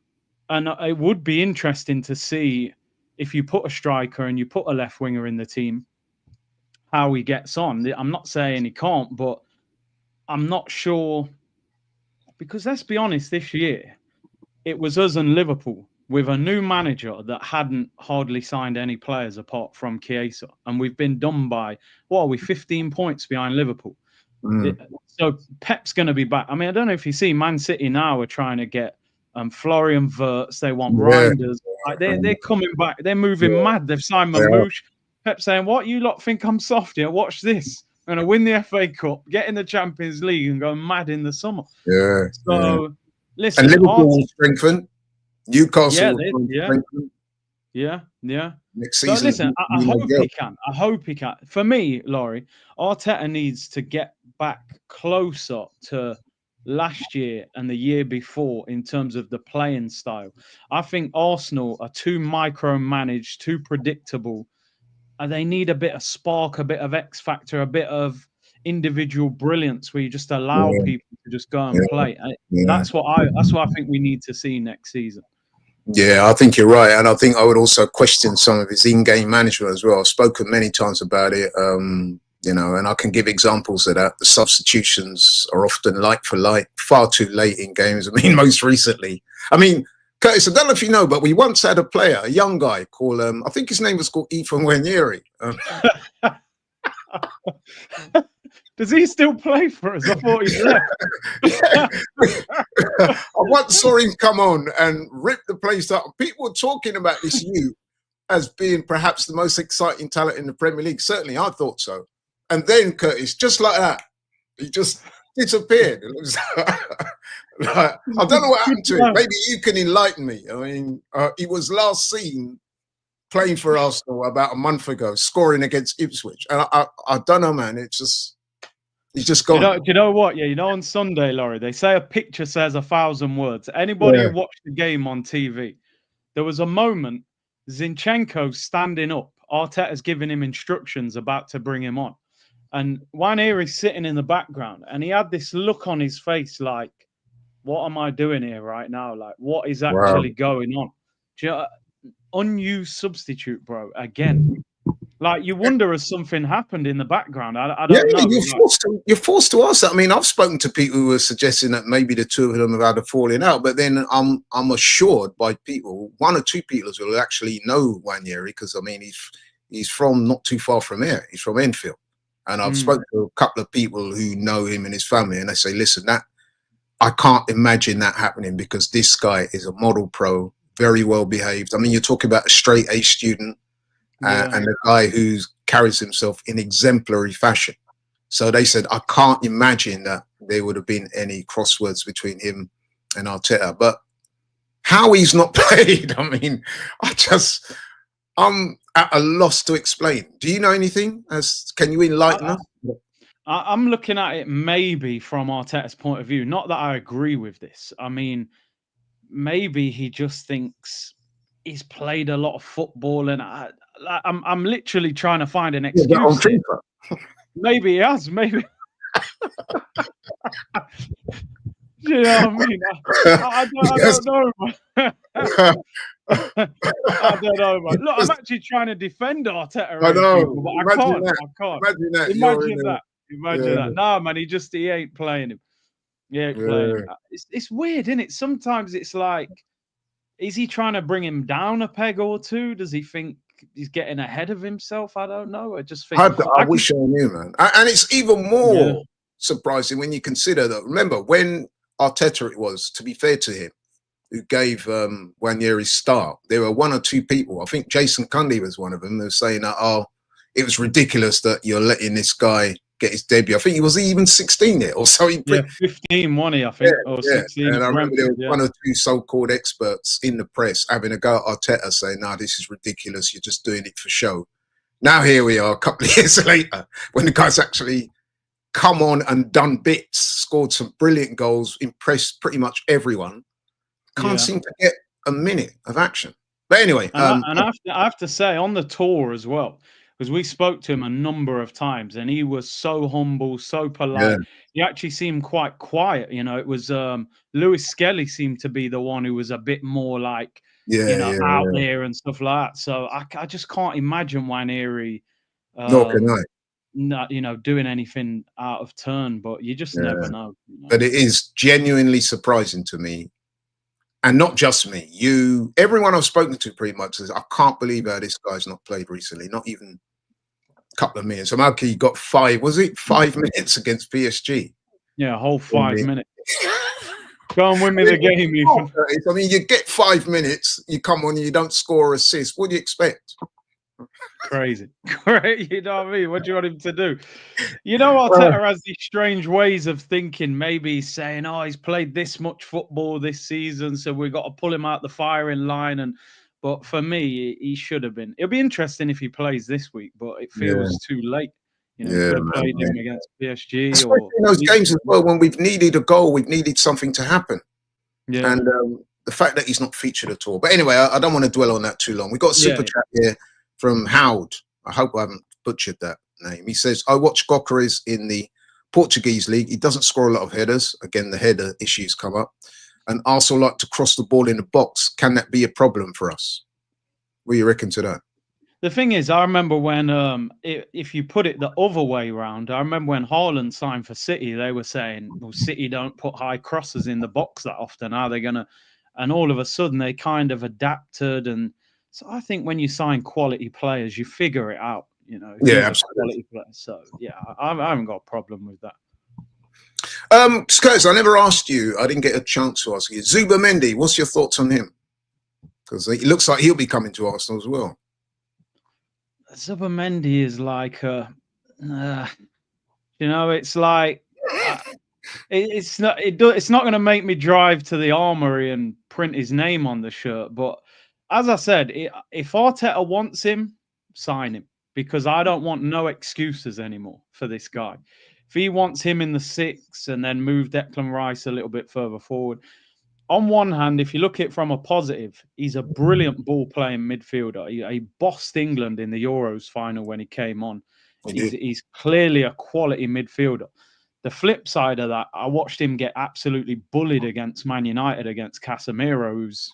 And it would be interesting to see if you put a striker and you put a left winger in the team, how he gets on. I'm not saying he can't, but I'm not sure, because let's be honest, this year it was us and Liverpool with a new manager that hadn't hardly signed any players apart from Chiesa, and we've been done by, what are we, 15 points behind Liverpool. So Pep's going to be back. I mean, I don't know if you see Man City now are trying to get Florian Wirtz. They want Reinders. Like they're coming back. They're moving mad. They've signed Mamouche. Pep saying, what, you lot think I'm soft here? Watch this. I'm going to win the FA Cup, get in the Champions League and go mad in the summer. Yeah. So, listen. And Liverpool will strengthen. Newcastle will strengthen. Yeah. Next season. So listen, I hope he can. I hope he can. For me, Laurie, Arteta needs to get back closer to last year and the year before in terms of the playing style. I think Arsenal are too micromanaged, too predictable. And they need a bit of spark, a bit of X factor, a bit of individual brilliance where you just allow people to just go and play. That's what I think we need to see next season. Yeah, I think you're right. And I think I would also question some of his in-game management as well. I've spoken many times about it, you know, and I can give examples of that. The substitutions are often like for like, far too late in games. I mean, most recently. I mean, Curtis, I don't know if you know, but we once had a player, a young guy called, I think his name was called Ethan Wanyeri. Does he still play for us? I thought he's left. I once saw him come on and rip the place up. People were talking about this youth as being perhaps the most exciting talent in the Premier League. Certainly, I thought so. And then, Curtis, just like that, he just disappeared. It was like, I don't know what happened to him. Maybe you can enlighten me. I mean, he was last seen playing for Arsenal about a month ago, scoring against Ipswich. And I don't know, man. It's just, he's just gone. Do you know what? Yeah, you know, on Sunday, Laurie, they say a picture says 1,000 words. Anybody who watched the game on TV, there was a moment, Zinchenko standing up. Arteta's giving him instructions about to bring him on. And Wanyeri's sitting in the background, and he had this look on his face like, what am I doing here right now? Like, what is actually going on? Do you know, unused substitute, bro, again. Like, you wonder if something happened in the background. I don't know. You're forced to ask that. I mean, I've spoken to people who were suggesting that maybe the two of them have had a falling out, but then I'm assured by people, one or two people who actually know Wanyeri, because I mean, he's from not too far from here. He's from Enfield. And I've spoken to a couple of people who know him and his family, and they say, listen, that I can't imagine that happening, because this guy is a model pro, very well behaved. I mean, you're talking about a straight A student and a guy who carries himself in exemplary fashion. So they said, I can't imagine that there would have been any crosswords between him and Arteta. But how he's not played, I mean, I'm at a loss to explain. Do you know anything? Can you enlighten us? I'm looking at it maybe from Arteta's point of view. Not that I agree with this. I mean, maybe he just thinks he's played a lot of football, and I'm literally trying to find an excuse. Maybe he has. Maybe. You know what I mean? I don't know. I don't know, man. Look, I'm actually trying to defend Arteta. I know. People, but I can't. Imagine that. No, man, he ain't playing him. He ain't playing him. It's weird, isn't it? Sometimes it's like, is he trying to bring him down a peg or two? Does he think he's getting ahead of himself? I don't know. I just think I wish I knew, man. And it's even more surprising when you consider that. Remember when Arteta, it was, to be fair to him, who gave Wanyeri's start, there were one or two people, I think Jason Cundy was one of them, who was saying that, it was ridiculous that you're letting this guy get his debut. I think he was even 16 yet, or so. 15 won he, I think, or 16. And I remember there were one or two so-called experts in the press having a go at Arteta saying, no, this is ridiculous, you're just doing it for show. Now here we are, a couple of years later, when the guy's actually come on and done bits, scored some brilliant goals, impressed pretty much everyone. Can't seem to get a minute of action. But anyway, and I have to say, on the tour as well, because we spoke to him a number of times, and he was so humble, so polite. He actually seemed quite quiet. You know, it was Lewis Skelly seemed to be the one who was a bit more like, out there and stuff like that. So I just can't imagine Nwaneri, nor can I. not doing anything out of turn. But you just never know. But it is genuinely surprising to me. And not just me, everyone I've spoken to pretty much says, I can't believe how this guy's not played recently, not even a couple of minutes. So Malky got 5 minutes against PSG? Yeah, a whole 5 minutes. Go and win me the game, Ethan. I mean, you get 5 minutes, you come on, you don't score or assist. What do you expect? Crazy. You know what I mean? What do you want him to do? You know, Arteta has these strange ways of thinking. Maybe he's saying, oh, he's played this much football this season, so we've got to pull him out the firing line. But for me, he should have been. It'll be interesting if he plays this week, but it feels too late. You know, could have played him against PSG. Especially in those games as well, when we've needed a goal, we've needed something to happen. Yeah. And the fact that he's not featured at all. But anyway, I don't want to dwell on that too long. We've got a super chat here from Howard. I hope I haven't butchered that name. He says, I watch Gyökeres in the Portuguese league. He doesn't score a lot of headers. Again, the header issues come up. And Arsenal like to cross the ball in the box. Can that be a problem for us? What do you reckon to that? The thing is, I remember when, if you put it the other way around, I remember when Haaland signed for City, they were saying, well, City don't put high crosses in the box that often. Are they going to? And all of a sudden, they kind of adapted. And so I think when you sign quality players, you figure it out, you know. Absolutely. So, yeah, I haven't got a problem with that. Curtis, I never asked you. I didn't get a chance to ask you. Zubimendi, what's your thoughts on him? Because it looks like he'll be coming to Arsenal as well. Zubimendi is like, it's like, it's not going to make me drive to the Armory and print his name on the shirt. But as I said, if Arteta wants him, sign him, because I don't want no excuses anymore for this guy. If he wants him in the 6 and then move Declan Rice a little bit further forward, on one hand, if you look at it from a positive, he's a brilliant ball-playing midfielder. He bossed England in the Euros final when he came on. He's clearly a quality midfielder. The flip side of that, I watched him get absolutely bullied against Man United, against Casemiro, who's,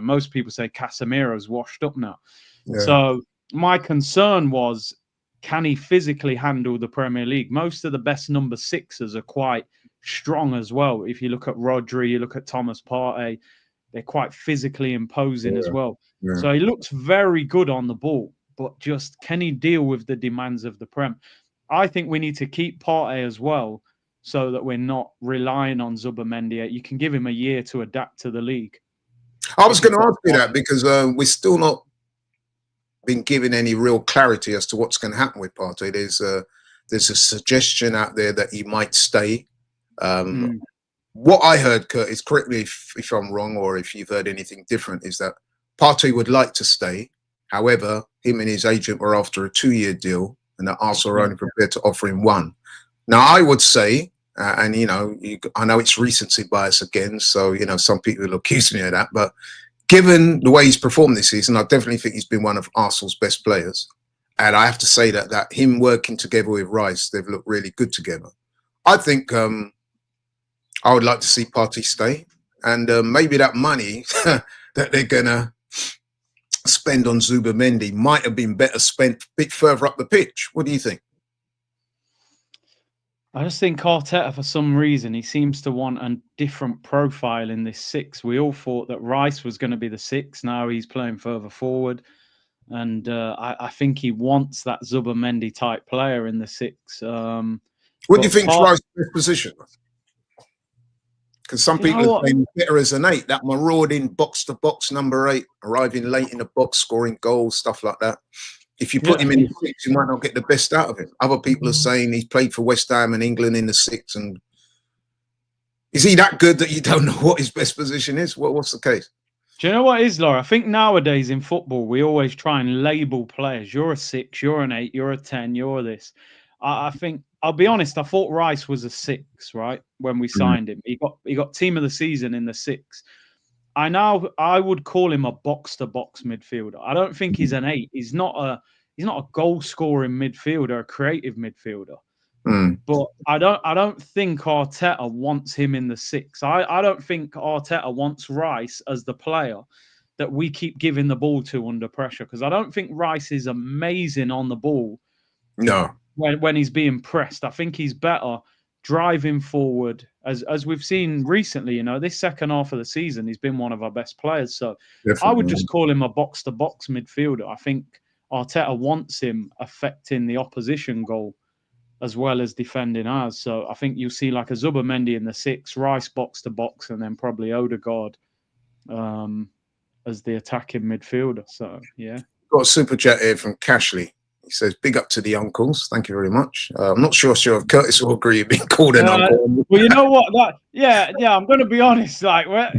most people say Casemiro's washed up now. Yeah. So my concern was, can he physically handle the Premier League? Most of the best number 6s are quite strong as well. If you look at Rodri, you look at Thomas Partey, they're quite physically imposing as well. Yeah. So he looks very good on the ball, but just can he deal with the demands of the Prem? I think we need to keep Partey as well, so that we're not relying on Zubimendi. You can give him a year to adapt to the league. I was going to ask you that because we're still not been given any real clarity as to what's going to happen with Partey. There's a suggestion out there that he might stay. What I heard, Curtis, correct me if I'm wrong or if you've heard anything different, is that Partey would like to stay. However, him and his agent were after a 2-year deal, and that Arsenal are only prepared to offer him 1. Now, I would say, I know it's recency bias again, so, some people will accuse me of that, but given the way he's performed this season, I definitely think he's been one of Arsenal's best players. And I have to say that him working together with Rice, they've looked really good together. I think I would like to see Partey stay. And maybe that money that they're going to spend on Zubimendi might have been better spent a bit further up the pitch. What do you think? I just think Arteta, for some reason, he seems to want a different profile in this 6. We all thought that Rice was going to be the 6. Now he's playing further forward. And I think he wants that Zubimendi type player in the 6. What do you think is Rice's best position? Because some people are saying better as an 8, that marauding box-to-box number 8, arriving late in the box, scoring goals, stuff like that. If you put him in the 6, you might not get the best out of him. Other people are saying he's played for West Ham and England in the 6. And is he that good that you don't know what his best position is? What's the case? Do you know what it is, Laura? I think nowadays in football, we always try and label players. You're a 6, you're an 8, you're a 10, you're this. I think, I'll be honest, I thought Rice was a 6, right? When we signed him. He got team of the season in the 6. I would call him a box-to-box midfielder. I don't think he's an 8. He's not a goal-scoring midfielder, a creative midfielder. But I don't think Arteta wants him in the 6. I don't think Arteta wants Rice as the player that we keep giving the ball to under pressure, because I don't think Rice is amazing on the ball. No. When he's being pressed, I think he's better driving forward, as we've seen recently. You know, this second half of the season, he's been one of our best players. So definitely. I would just call him a box-to-box midfielder. I think Arteta wants him affecting the opposition goal as well as defending ours. So I think you'll see like a Zubomendi in the 6, Rice box-to-box, and then probably Odegaard as the attacking midfielder. So, yeah. Got a super chat here from Cashley. He says, big up to the uncles. Thank you very much. I'm not sure if Curtis will agree with being called an uncle. Well, you know what? Yeah, I'm going to be honest. Like, when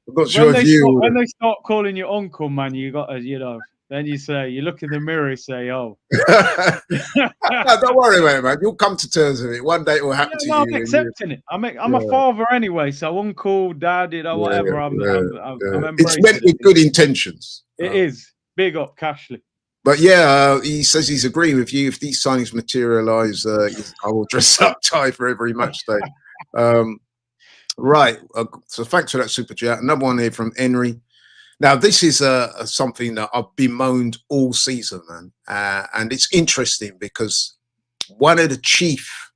they start calling you uncle, man, you got to, then you say, you look in the mirror and say, oh. No, don't worry, man. You'll come to terms with it. One day it will happen to you. I'm accepting it. I'm a father anyway, so uncle, dad, whatever. I'm it's meant with good intentions. It is. Big up, Cashley. But yeah, he says he's agreeing with you. If these signings materialise, I will dress up tie for every match day. Right. So thanks for that super chat. Another one here from Henry. Now, this is something that I've bemoaned all season, man. And it's interesting because one of the chief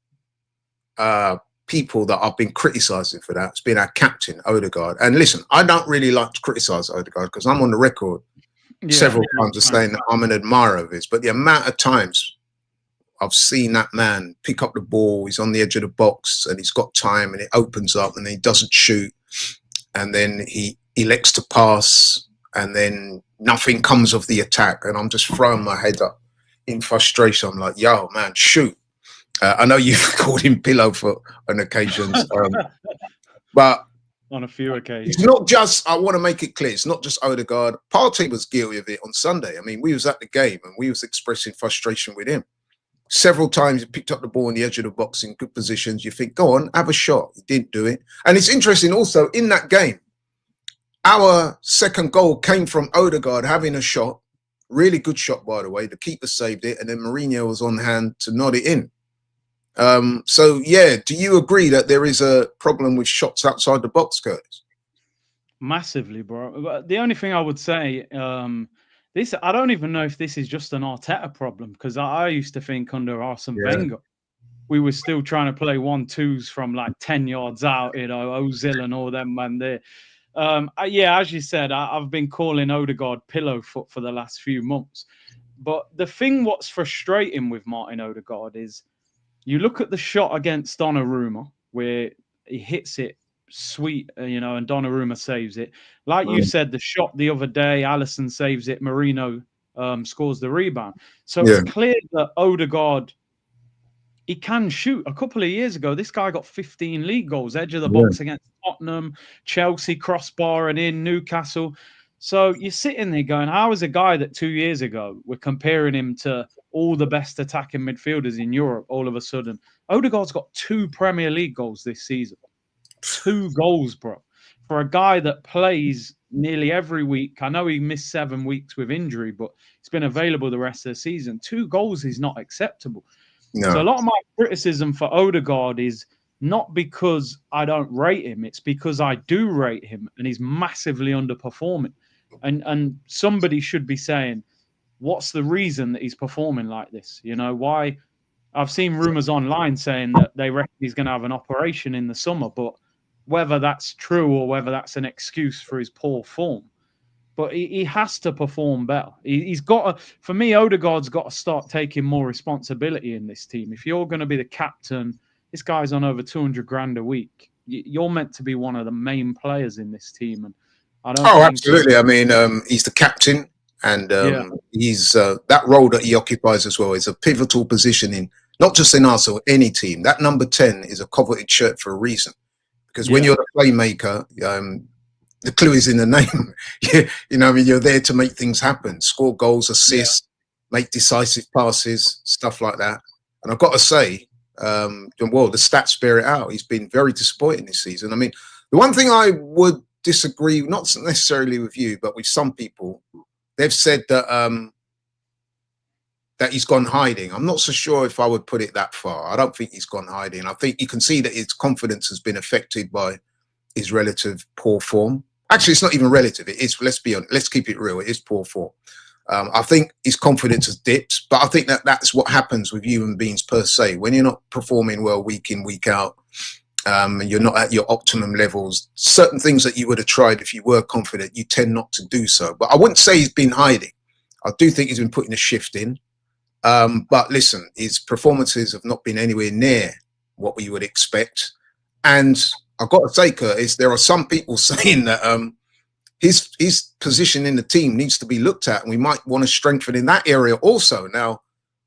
people that I've been criticising for that has been our captain, Odegaard. And listen, I don't really like to criticise Odegaard because I'm on the record several times of saying that I'm an admirer of his. But the amount of times I've seen that man pick up the ball, he's on the edge of the box and he's got time and it opens up and then he doesn't shoot. And then he elects to pass and then nothing comes of the attack. And I'm just throwing my head up in frustration. I'm like, yo, man, shoot. I know you've called him pillow for on occasions. But on a few occasions. It's not just, I want to make it clear, it's not just Odegaard. Partey was guilty of it on Sunday. I mean, we was at the game and we was expressing frustration with him. Several times he picked up the ball on the edge of the box in good positions. You think, go on, have a shot. He didn't do it. And it's interesting also, in that game, our second goal came from Odegaard having a shot. Really good shot, by the way. The keeper saved it. And then Mourinho was on hand to nod it in. So, yeah, do you agree that there is a problem with shots outside the box, Curtis? Massively, bro. But the only thing I would say, I don't even know if this is just an Arteta problem, because I used to think under Arsene Wenger, we were still trying to play 1-2s from like 10 yards out, Ozil and all them, man. There. As you said, I've been calling Odegaard pillow foot for the last few months. But the thing what's frustrating with Martin Odegaard is you look at the shot against Donnarumma where he hits it sweet, and Donnarumma saves it. Like you said, the shot the other day, Alisson saves it, Marino scores the rebound. So it's clear that Odegaard, he can shoot. A couple of years ago, this guy got 15 league goals, edge of the box against Tottenham, Chelsea, crossbar and in, Newcastle. So you're sitting there going, how is a guy that 2 years ago we're comparing him to all the best attacking midfielders in Europe, all of a sudden? Odegaard's got 2 Premier League goals this season. 2 goals, bro. For a guy that plays nearly every week. I know he missed 7 weeks with injury, but he's been available the rest of the season. 2 goals is not acceptable. No. So a lot of my criticism for Odegaard is not because I don't rate him. It's because I do rate him and he's massively underperforming. And somebody should be saying, what's the reason that he's performing like this? Why? I've seen rumors online saying that they reckon he's going to have an operation in the summer, but whether that's true or whether that's an excuse for his poor form, but he has to perform better. He's got to, for me, Odegaard's got to start taking more responsibility in this team. If you're going to be the captain, this guy's on over 200 grand a week. You're meant to be one of the main players in this team. And I don't. Oh, absolutely. I mean, he's the captain, and he's that role that he occupies as well is a pivotal position in not just in Arsenal, any team. That number 10 is a coveted shirt for a reason. because when you're the playmaker, the clue is in the name. You know, I mean, you're there to make things happen, score goals, assist, make decisive passes, stuff like that. And I've got to say, well, the stats bear it out. He's been very disappointing this season. I mean, the one thing I would disagree, not necessarily with you, but with some people, they've said that that he's gone hiding. I'm not so sure if I would put it that far. I don't think he's gone hiding. I think you can see that his confidence has been affected by his relative poor form. Actually, it's not even relative. It is, let's be honest, let's keep it real. It is poor form. I think his confidence has dipped, but I think that that's what happens with human beings per se. When you're not performing well week in, week out, and you're not at your optimum levels, certain things that you would have tried if you were confident, you tend not to do so. But I wouldn't say he's been hiding. I do think he's been putting a shift in. But listen, his performances have not been anywhere near what we would expect. And I've got to say, Curtis, there are some people saying that his position in the team needs to be looked at, and we might want to strengthen in that area also. Now,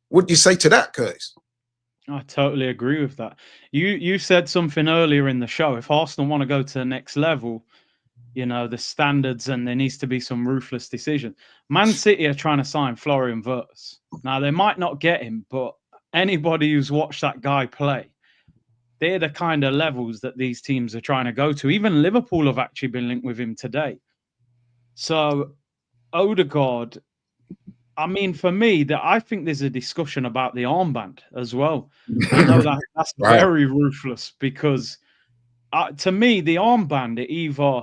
what do you say to that, Curtis? I totally agree with that. You said something earlier in the show. If Arsenal want to go to the next level, you know, the standards, and there needs to be some ruthless decision. Man City are trying to sign Florian Wirtz. Now, they might not get him, but anybody who's watched that guy play, they're the kind of levels that these teams are trying to go to. Even Liverpool have actually been linked with him today. So, Odegaard, I mean, for me, I think there's a discussion about the armband as well. I know that's very ruthless because, to me, the armband, it either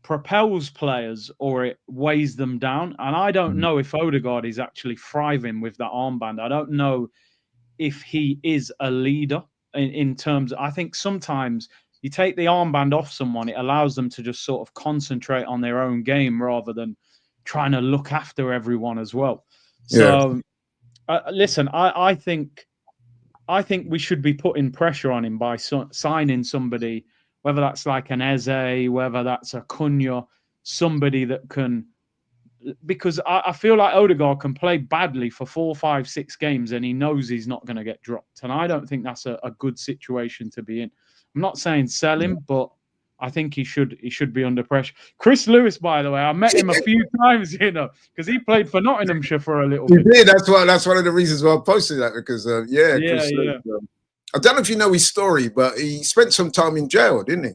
propels players or it weighs them down. And I don't know if Odegaard is actually thriving with that armband. I don't know if he is a leader in terms. I think sometimes you take the armband off someone, it allows them to just sort of concentrate on their own game rather than trying to look after everyone as well. So, listen, I think we should be putting pressure on him by signing somebody, whether that's like an Eze, whether that's a Cunha, somebody that can, because I feel like Odegaard can play badly for 4, 5, 6 games and he knows he's not going to get dropped. And I don't think that's a good situation to be in. I'm not saying sell him, but I think he should be under pressure. Chris Lewis, by the way, I met him a few times, you know, because he played for Nottinghamshire for a little bit. He did. That's one of the reasons why I posted that, because Chris Lewis, I don't know if you know his story, but he spent some time in jail, didn't he?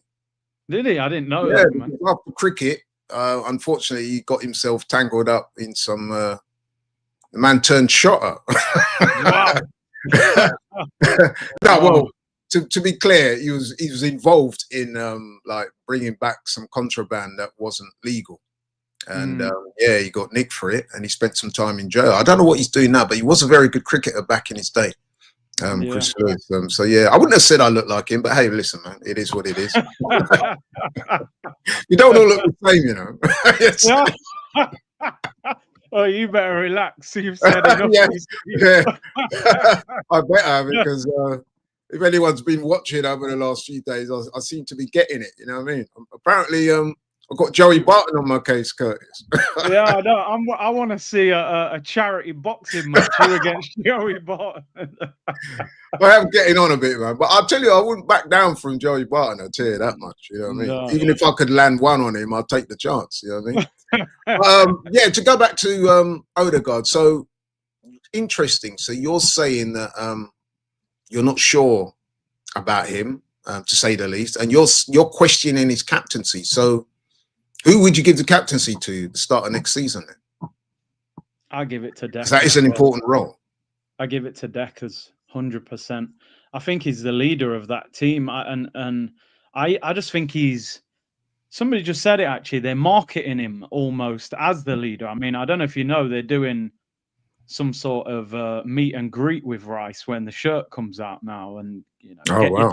Did he? I didn't know that, man. After cricket, unfortunately, he got himself tangled up in some. The man turned shotter. Wow. No, well, to be clear, he was involved in like bringing back some contraband that wasn't legal, and he got nicked for it, and he spent some time in jail. I don't know what he's doing now, but he was a very good cricketer back in his day. Chris Lewis. So I wouldn't have said I look like him, but hey, listen, man, it is what it is. You don't all look the same, you know. Oh, you better relax. You've said enough. I better, because if anyone's been watching over the last few days, I seem to be getting it. You know what I mean? Apparently, I've got Joey Barton on my case, Curtis. Yeah, I know. I want to see a charity boxing match you against Joey Barton. I am getting on a bit, man. But I'll tell you, I wouldn't back down from Joey Barton. I'll tell you that much. You know what I mean? No. Even if I could land one on him, I'll take the chance. You know what I mean? To go back to Odegaard. So interesting. So you're saying that you're not sure about him, to say the least, and you're questioning his captaincy. So who would you give the captaincy to the start of next season then? I'll give it to Deckers. That is an important role. I give it to Deckers, 100%. I think he's the leader of that team, and I just think he's. Somebody just said it, actually. They're marketing him almost as the leader. I mean, I don't know if you know, they're doing some sort of meet and greet with Rice when the shirt comes out now, and you know,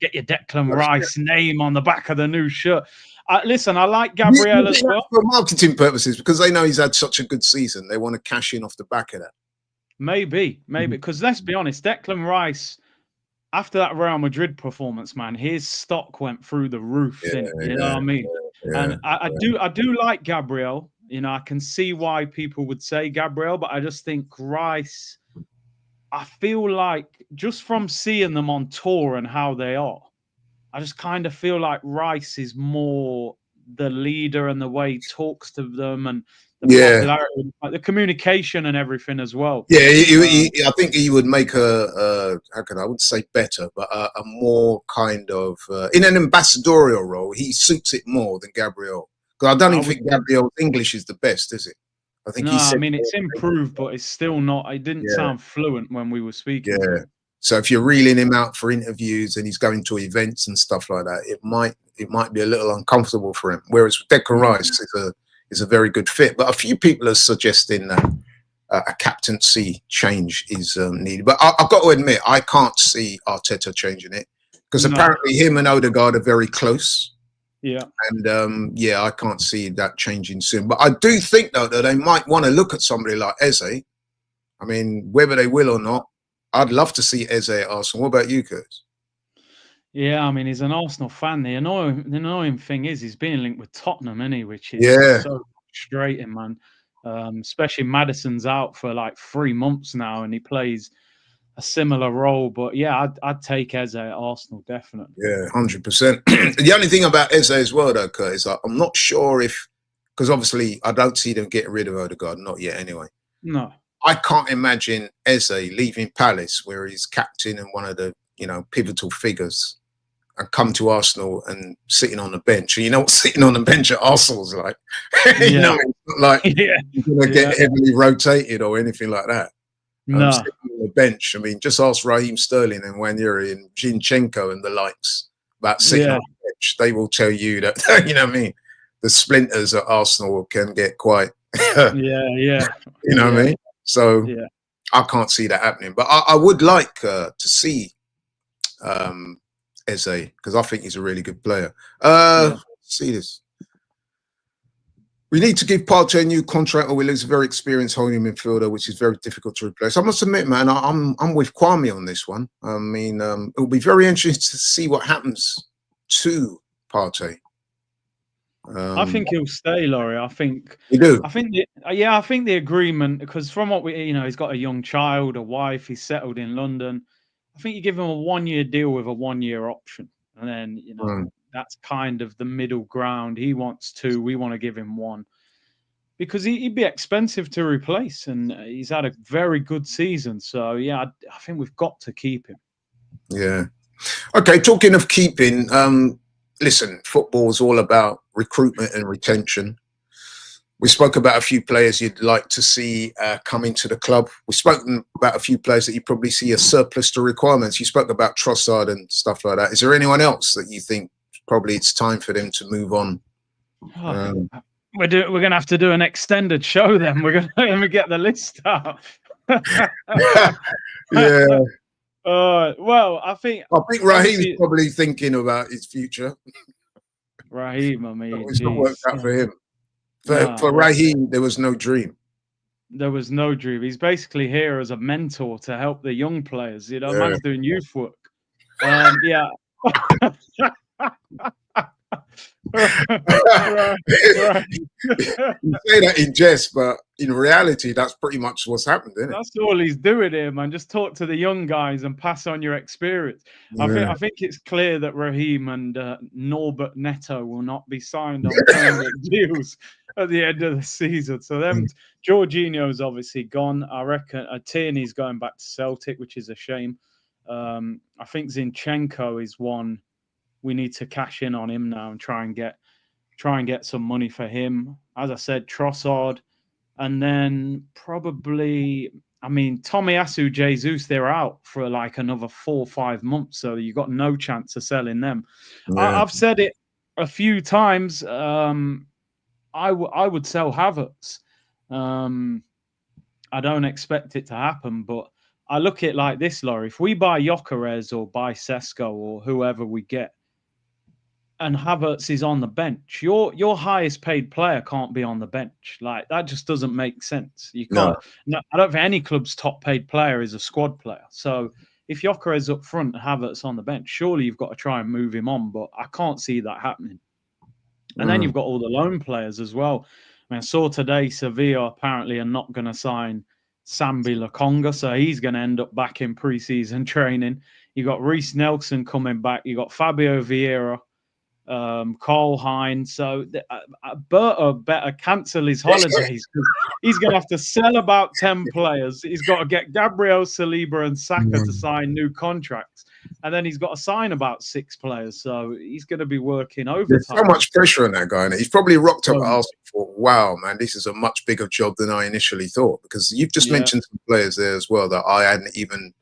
get your Declan Rice name on the back of the new shirt. Listen, I like Gabriel as well. For marketing purposes, because they know he's had such a good season. They want to cash in off the back of that. Maybe. Because let's be honest, Declan Rice, after that Real Madrid performance, man, his stock went through the roof. You know what I mean? And I do like Gabriel. You know, I can see why people would say Gabriel, but I just think Rice, I feel like just from seeing them on tour and how they are, I just kind of feel like Rice is more the leader and the way he talks to them and the popularity, like the communication and everything as well. Yeah, I think he would make how can I wouldn't say better, but a more kind of in an ambassadorial role. He suits it more than Gabriel, because I don't even think Gabriel's English is the best, is it? I think I mean it's improved, but it's still not. It didn't sound fluent when we were speaking to him. So if you're reeling him out for interviews and he's going to events and stuff like that, it might be a little uncomfortable for him. Whereas Declan Rice is a very good fit. But a few people are suggesting that a captaincy change is needed. But I've got to admit, I can't see Arteta changing it, because apparently him and Odegaard are very close. Yeah. And I can't see that changing soon. But I do think, though, that they might want to look at somebody like Eze. I mean, whether they will or not, I'd love to see Eze at Arsenal. What about you, Kurt? Yeah, I mean, he's an Arsenal fan. The annoying thing is he's being linked with Tottenham, which is so frustrating, man. Especially Maddison's out for like 3 months now, and he plays a similar role. But yeah, I'd take Eze at Arsenal, definitely. Yeah, 100%. The only thing about Eze as well, though, Kurt, is I'm not sure because obviously I don't see them getting rid of Odegaard, not yet anyway. No. I can't imagine Eze leaving Palace, where he's captain and one of the pivotal figures, and come to Arsenal and sitting on the bench. And you know what sitting on the bench at Arsenal's like? It's not like you're going to get heavily rotated or anything like that. No. Sitting on the bench. I mean, just ask Raheem Sterling and Wanyuri and Zinchenko and the likes about sitting on the bench. They will tell you that, you know what I mean? The splinters at Arsenal can get quite... You know what I mean? So I can't see that happening. But I would like to see Eze, because I think he's a really good player. See this. We need to give Partey a new contract, or we lose a very experienced holding midfielder, which is very difficult to replace. I must admit, man, I'm with Kwame on this one. I mean, it'll be very interesting to see what happens to Partey. I think he'll stay, Laurie. I think you do. I think the agreement, because from what we, he's got a young child, a wife, he's settled in London. I think you give him a 1-year deal with a 1-year option, and then that's kind of the middle ground. He wants 2, we want to give him 1, because he'd be expensive to replace, and he's had a very good season. So yeah, I think we've got to keep him. Yeah. Okay. Talking of keeping, listen, football is all about recruitment and retention. We spoke about a few players you'd like to see come into the club. We've spoken about a few players that you probably see a surplus to requirements. You spoke about Trussard and stuff like that. Is there anyone else that you think probably it's time for them to move on? We're going to have to do an extended show then. We're going to let me get the list out. Yeah. Well, I think Raheem's probably thinking about his future. Raheem, I mean, it's not worked out for him. For Raheem, there was no dream. There was no dream. He's basically here as a mentor to help the young players. Man's doing youth work. Yeah. Right. You say that in jest, but in reality, that's pretty much what's happened, isn't it? That's all he's doing here, man. Just talk to the young guys and pass on your experience. I think it's clear that Raheem and Norbert Neto will not be signed on permanent deals at the end of the season. So Jorginho's obviously gone. I reckon Tierney's going back to Celtic, which is a shame. I think Zinchenko is one. We need to cash in on him now and try and get some money for him. As I said, Trossard, and then probably, Tomiyasu, Jesus, they're out for like another 4 or 5 months, so you got no chance of selling them. Yeah. I've said it a few times. I would sell Havertz. I don't expect it to happen, but I look at it like this, Laurie. If we buy Gyökeres or buy Sesko or whoever we get, and Havertz is on the bench, your highest paid player can't be on the bench. Like, that just doesn't make sense. You can't. No, I don't think any club's top paid player is a squad player. So if Gyökeres up front and Havertz on the bench, surely you've got to try and move him on. But I can't see that happening. And then you've got all the loan players as well. I saw today Sevilla apparently are not going to sign Sambi Lokonga, so he's going to end up back in pre-season training. You got Reece Nelson coming back. You got Fabio Vieira, Cole Hines. So Berto better cancel his holidays because he's going to have to sell about 10 players. He's got to get Gabriel Saliba and Saka to sign new contracts. And then he's got to sign about 6 players. So he's going to be working overtime. There's so much pressure on that guy. And he's probably rocked up at Arsenal for, wow, man, this is a much bigger job than I initially thought. Because you've just mentioned some players there as well that I hadn't even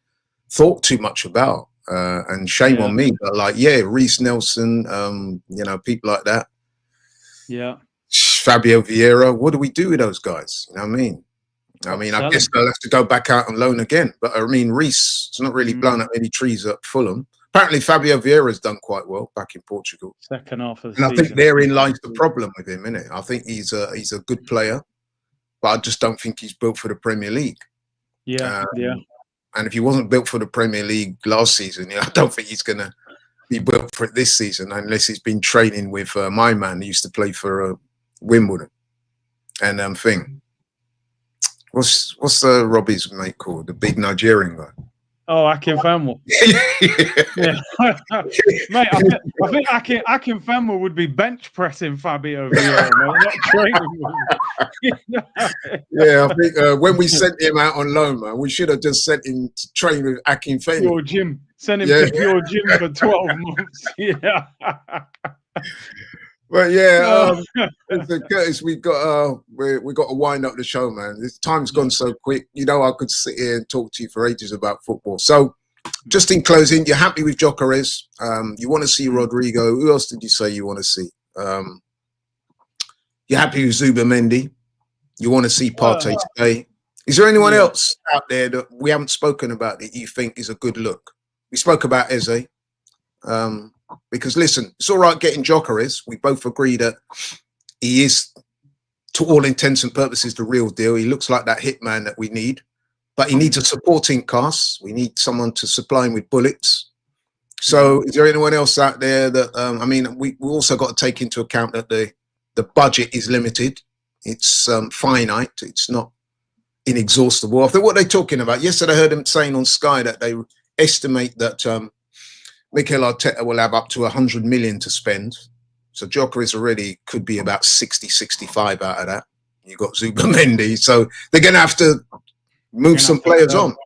thought too much about. And shame on me. But like, Reece Nelson, people like that. Yeah. Fabio Vieira. What do we do with those guys? You know what I mean? I guess they'll have to go back out on loan again. But I mean, Reece has not really blown up any trees at Fulham. Apparently, Fabio Vieira has done quite well back in Portugal. Second half of the season. And I think therein lies the problem with him, innit? I think he's a good player, but I just don't think he's built for the Premier League. Yeah. And if he wasn't built for the Premier League last season, I don't think he's going to be built for it this season unless he's been training with my man who used to play for Wimbledon and thing. What's Robbie's mate called? The big Nigerian guy. Oh, Akinfenwa. Yeah. Mate, I think Akinfenwa would be bench pressing Fabio Vieira, not training with him. Yeah, I think when we sent him out on loan, man, we should have just sent him to train with Akinfenwa. Pure gym. Send him to Pure Gym for 12 months. Yeah. But Curtis, we got to wind up the show, man. This time's gone so quick. I could sit here and talk to you for ages about football. So, just in closing, you're happy with Gyökeres. You want to see Rodrigo. Who else did you say you want to see? You're happy with Zubamendi. You want to see Partey stay. Is there anyone else out there that we haven't spoken about that you think is a good look? We spoke about Eze. Because listen, it's all right getting Gyökeres. We both agree that he is, to all intents and purposes, the real deal. He looks like that hitman that we need, but he needs a supporting cast. We need someone to supply him with bullets. So, is there anyone else out there that? We also got to take into account that the budget is limited. It's finite. It's not inexhaustible. I think what they're talking about. Yesterday, I heard them saying on Sky that they estimate that. Mikel Arteta will have up to 100 million to spend. So Gyökeres already could be about 60, 65 out of that. You've got Zubamendi. So they're going to have to move some players on.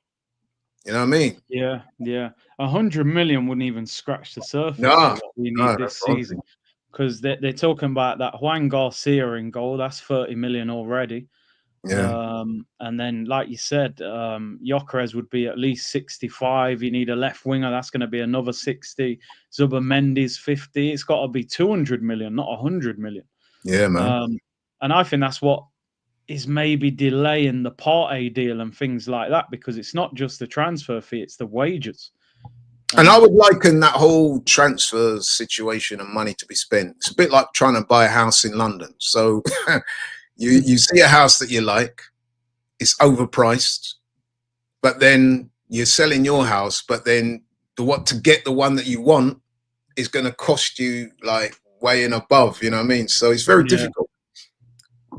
You know what I mean? Yeah. 100 million wouldn't even scratch the surface of what we need this season. Because they're talking about that Juan Garcia in goal. That's 30 million already. Yeah. And then, like you said, Gyökeres would be at least 65. You need a left winger. That's going to be another 60. Zubamendi's 50. It's got to be 200 million, not 100 million. Yeah, man. And I think that's what is maybe delaying the Partey deal and things like that, because it's not just the transfer fee, it's the wages. And I would liken that whole transfer situation and money to be spent. It's a bit like trying to buy a house in London. So you see a house that you like, it's overpriced, but then you're selling your house, but then to get the one that you want is going to cost you like way and above, you know what I mean? So it's very difficult.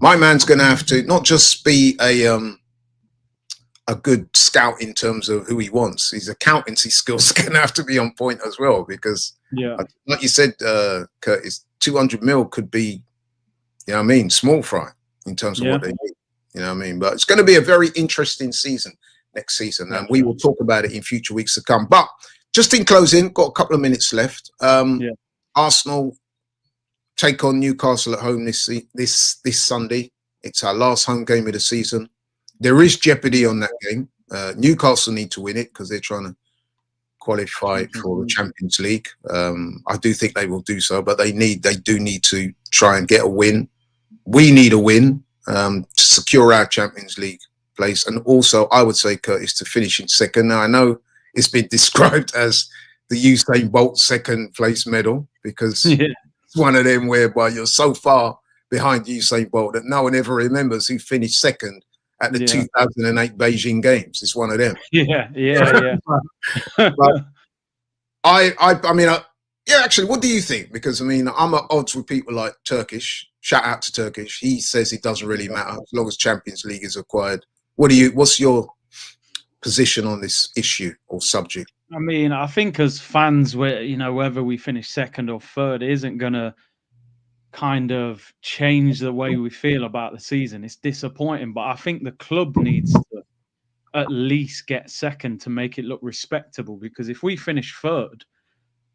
My man's going to have to not just be a good scout in terms of who he wants. His accountancy skills are going to have to be on point as well, because like you said, Curtis, 200 mil could be, you know what I mean, small fry in terms of what they need. You know what I mean? But it's going to be a very interesting season next season, and we will talk about it in future weeks to come. But just in closing, got a couple of minutes left. Arsenal take on Newcastle at home this Sunday. It's our last home game of the season. There is jeopardy on that game. Newcastle need to win it because they're trying to qualify for the Champions League. I do think they will do so, but they do need to try and get a win. We need a win to secure our Champions League place. And also, I would say, Curtis, to finish in second. Now, I know it's been described as the Usain Bolt second place medal because it's one of them whereby you're so far behind Usain Bolt that no one ever remembers who finished second at the 2008 Beijing Games. It's one of them. But actually, what do you think? Because, I mean, I'm at odds with people like Turkish. Shout out to Turkish. He says it doesn't really matter as long as Champions League is acquired. What's your position on this issue or subject? I mean, I think as fans, whether we finish second or third, it isn't going to kind of change the way we feel about the season. It's disappointing, but I think the club needs to at least get second to make it look respectable. Because if we finish third,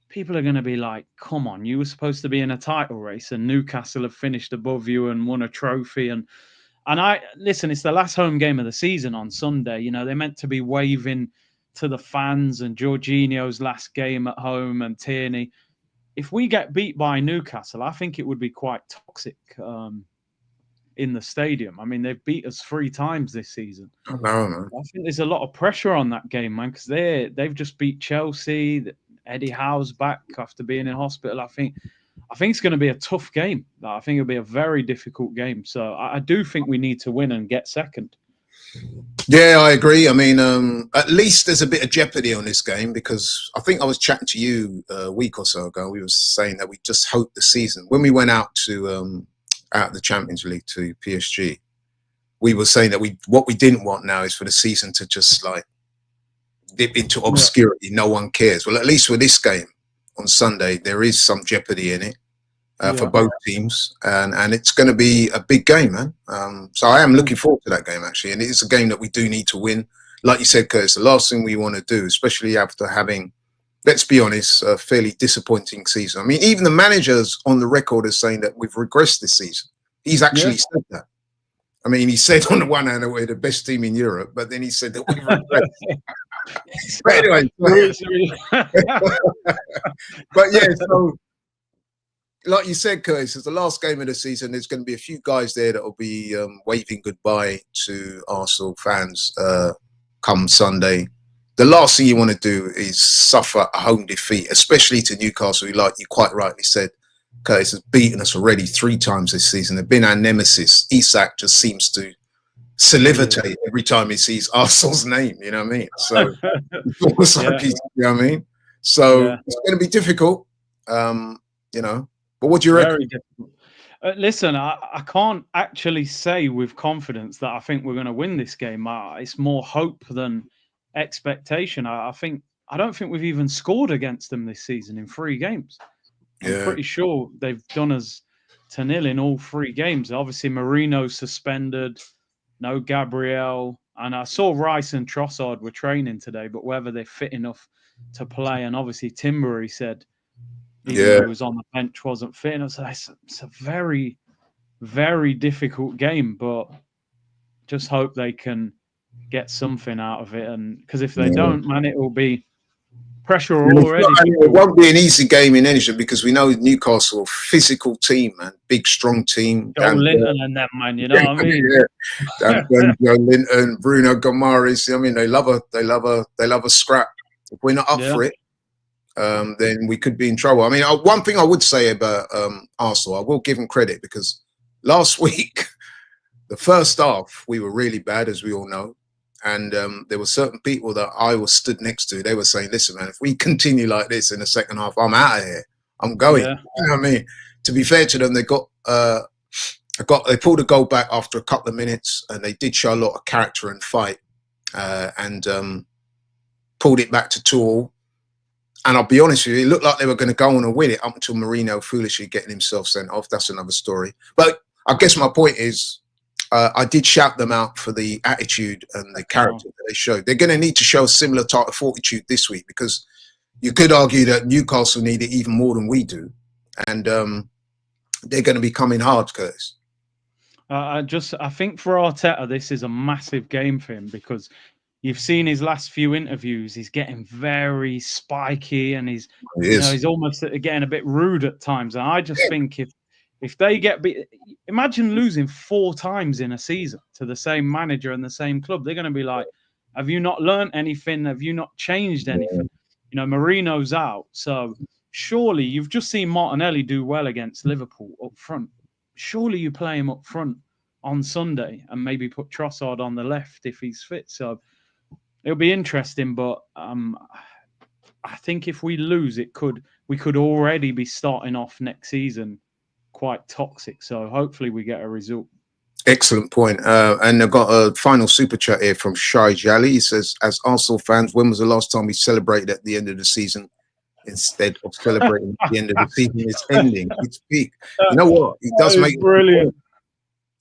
people are going to be like, come on, you were supposed to be in a title race and Newcastle have finished above you and won a trophy. And listen, it's the last home game of the season on Sunday. You know, they're meant to be waving to the fans, and Jorginho's last game at home and Tierney. If we get beat by Newcastle, I think it would be quite toxic in the stadium. I mean, they've beat us 3 times this season. Oh, no, man. I think there's a lot of pressure on that game, man, because they've just beat Chelsea. Eddie Howe's back after being in hospital. I think it's going to be a tough game. I think it'll be a very difficult game. So I do think we need to win and get second. Yeah, I agree. I mean, at least there's a bit of jeopardy on this game, because I think I was chatting to you a week or so ago. We were saying that we just hope the season, when we went out to the Champions League to PSG, we were saying that what we didn't want now is for the season to just like dip into obscurity. No one cares. Well, at least with this game on Sunday, there is some jeopardy in it for both teams, and it's going to be a big game, man. So I am looking forward to that game, actually, and it is a game that we do need to win. Like you said, Curtis, the last thing we want to do, especially after having, let's be honest, a fairly disappointing season. I mean, even the manager's on the record as saying that we've regressed this season. He's actually said that. I mean, he said on the one hand that we're the best team in Europe, but then he said that we've regressed. But anyway, but yeah, so like you said, Curtis, it's the last game of the season. There's going to be a few guys there that will be waving goodbye to Arsenal fans come Sunday. The last thing you want to do is suffer a home defeat, especially to Newcastle, who, like you quite rightly said, Curtis, has beaten us already 3 times this season. They've been our nemesis. Isak just seems to salivatate every time he sees Arsenal's name, you know what I mean? So it's almost like he's, you know what I mean? So it's going to be difficult, you know. But what do you reckon? Very difficult. Listen, I can't actually say with confidence that I think we're going to win this game. It's more hope than expectation. I don't think we've even scored against them this season in 3 games. I'm pretty sure they've done us to 0 in all 3 games. Obviously, Moreno suspended, no Gabriel, and I saw Rice and Trussard were training today, but whether they're fit enough to play, and obviously Timber, he said, even though he was on the bench, wasn't fit enough. So it's a very, very difficult game, but just hope they can get something out of it. And because if they don't, man, it will be pressure already. It won't be an easy game in anything, because we know Newcastle, a physical team, man, big, strong team. Joe Linton and them, man, you know what I mean? Joe Linton, Bruno Gomares. I mean, they love a scrap. If we're not up for it, then we could be in trouble. I mean, one thing I would say about Arsenal, I will give them credit, because last week, the first half, we were really bad, as we all know. And there were certain people that I was stood next to. They were saying, listen, man, if we continue like this in the second half, I'm out of here. I'm going. You know what I mean? To be fair to them, they pulled a goal back after a couple of minutes, and they did show a lot of character and fight, and pulled it back to 2-2. And I'll be honest with you, it looked like they were going to go on and win it up until Moreno foolishly getting himself sent off. That's another story. But I guess my point is, I did shout them out for the attitude and the character that they showed. They're going to need to show a similar type of fortitude this week, because you could argue that Newcastle need it even more than we do. And they're going to be coming hard, Curtis. I think for Arteta, this is a massive game for him, because you've seen his last few interviews. He's getting very spiky, and he's almost getting a bit rude at times. And I just think if they get beat, imagine losing 4 times in a season to the same manager and the same club. They're going to be like, have you not learned anything? Have you not changed anything? You know, Marino's out. So surely you've just seen Martinelli do well against Liverpool up front. Surely you play him up front on Sunday and maybe put Trossard on the left if he's fit. So it'll be interesting. But I think if we lose, we could already be starting off next season quite toxic. So hopefully we get a result. Excellent point. And I've got a final super chat here from Shai Jali. He says, as Arsenal fans, when was the last time we celebrated at the end of the season instead of celebrating at the end of the season? It's ending. It's peak. You know what? It does make brilliant.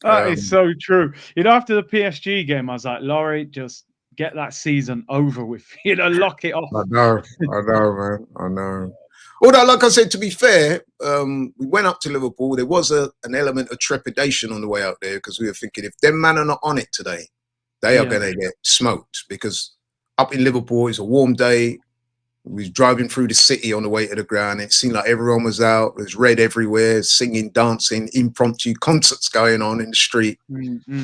That is so true. After the PSG game, I was like, Laurie, just get that season over with. Lock it off. I know, man. I know. Although, like I said, to be fair, we went up to Liverpool. There was an element of trepidation on the way out there because we were thinking if them man are not on it today, they are going to get smoked because up in Liverpool, it's a warm day. We was driving through the city on the way to the ground. It seemed like everyone was out. There's red everywhere, singing, dancing, impromptu concerts going on in the street.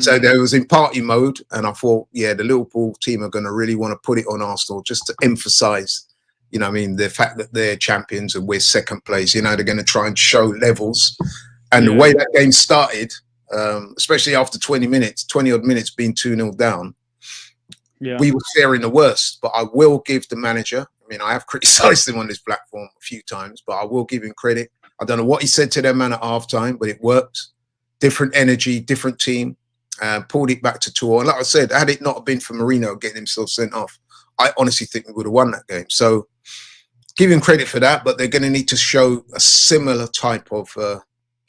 So they was in party mode. And I thought, yeah, the Liverpool team are going to really want to put it on Arsenal just to emphasize, the fact that they're champions and we're second place. They're going to try and show levels. And the way that game started, especially after 20 odd minutes being 2-0 down, we were fearing the worst. But I will give the manager, I have criticised him on this platform a few times, but I will give him credit. I don't know what he said to their man at halftime, but it worked. Different energy, different team, pulled it back to 2-2. And like I said, had it not been for Mourinho getting himself sent off, I honestly think we would have won that game. So give him credit for that, but they're going to need to show a similar type of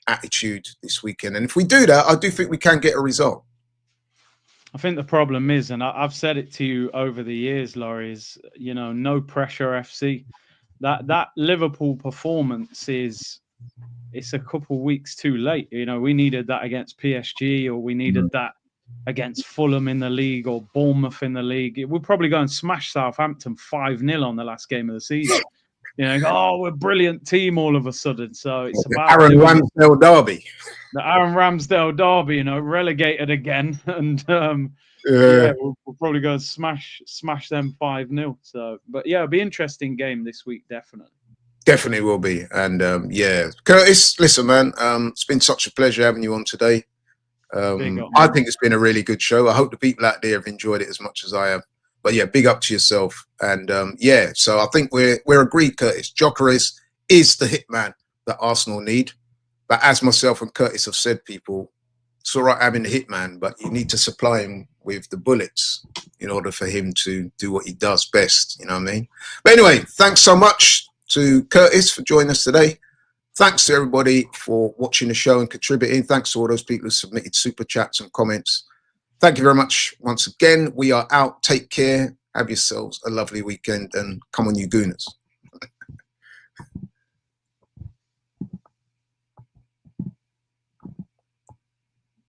attitude this weekend. And if we do that, I do think we can get a result. I think the problem is, and I've said it to you over the years, Laurie, is, no pressure FC. That Liverpool performance it's a couple weeks too late. We needed that against PSG, or we needed that against Fulham in the league, or Bournemouth in the league. We'll probably go and smash Southampton 5-0 on the last game of the season. We're a brilliant team all of a sudden. So it's about Aaron Ramsdale derby. The Aaron Ramsdale derby, relegated again, and we'll probably go and smash them 5-0. So, but it'll be an interesting game this week, definitely. Definitely will be, and Curtis, listen, man, it's been such a pleasure having you on today. I think it's been a really good show. I hope the people out there have enjoyed it as much as I have. But yeah, big up to yourself. And so I think we're agreed, Curtis. Gyökeres is the hitman that Arsenal need. But as myself and Curtis have said, people, it's all right having the hitman, but you need to supply him with the bullets in order for him to do what he does best. You know what I mean? But anyway, thanks so much to Curtis for joining us today. Thanks to everybody for watching the show and contributing. Thanks to all those people who submitted super chats and comments. Thank you very much once again. We are out. Take care. Have yourselves a lovely weekend, and come on, you Gooners.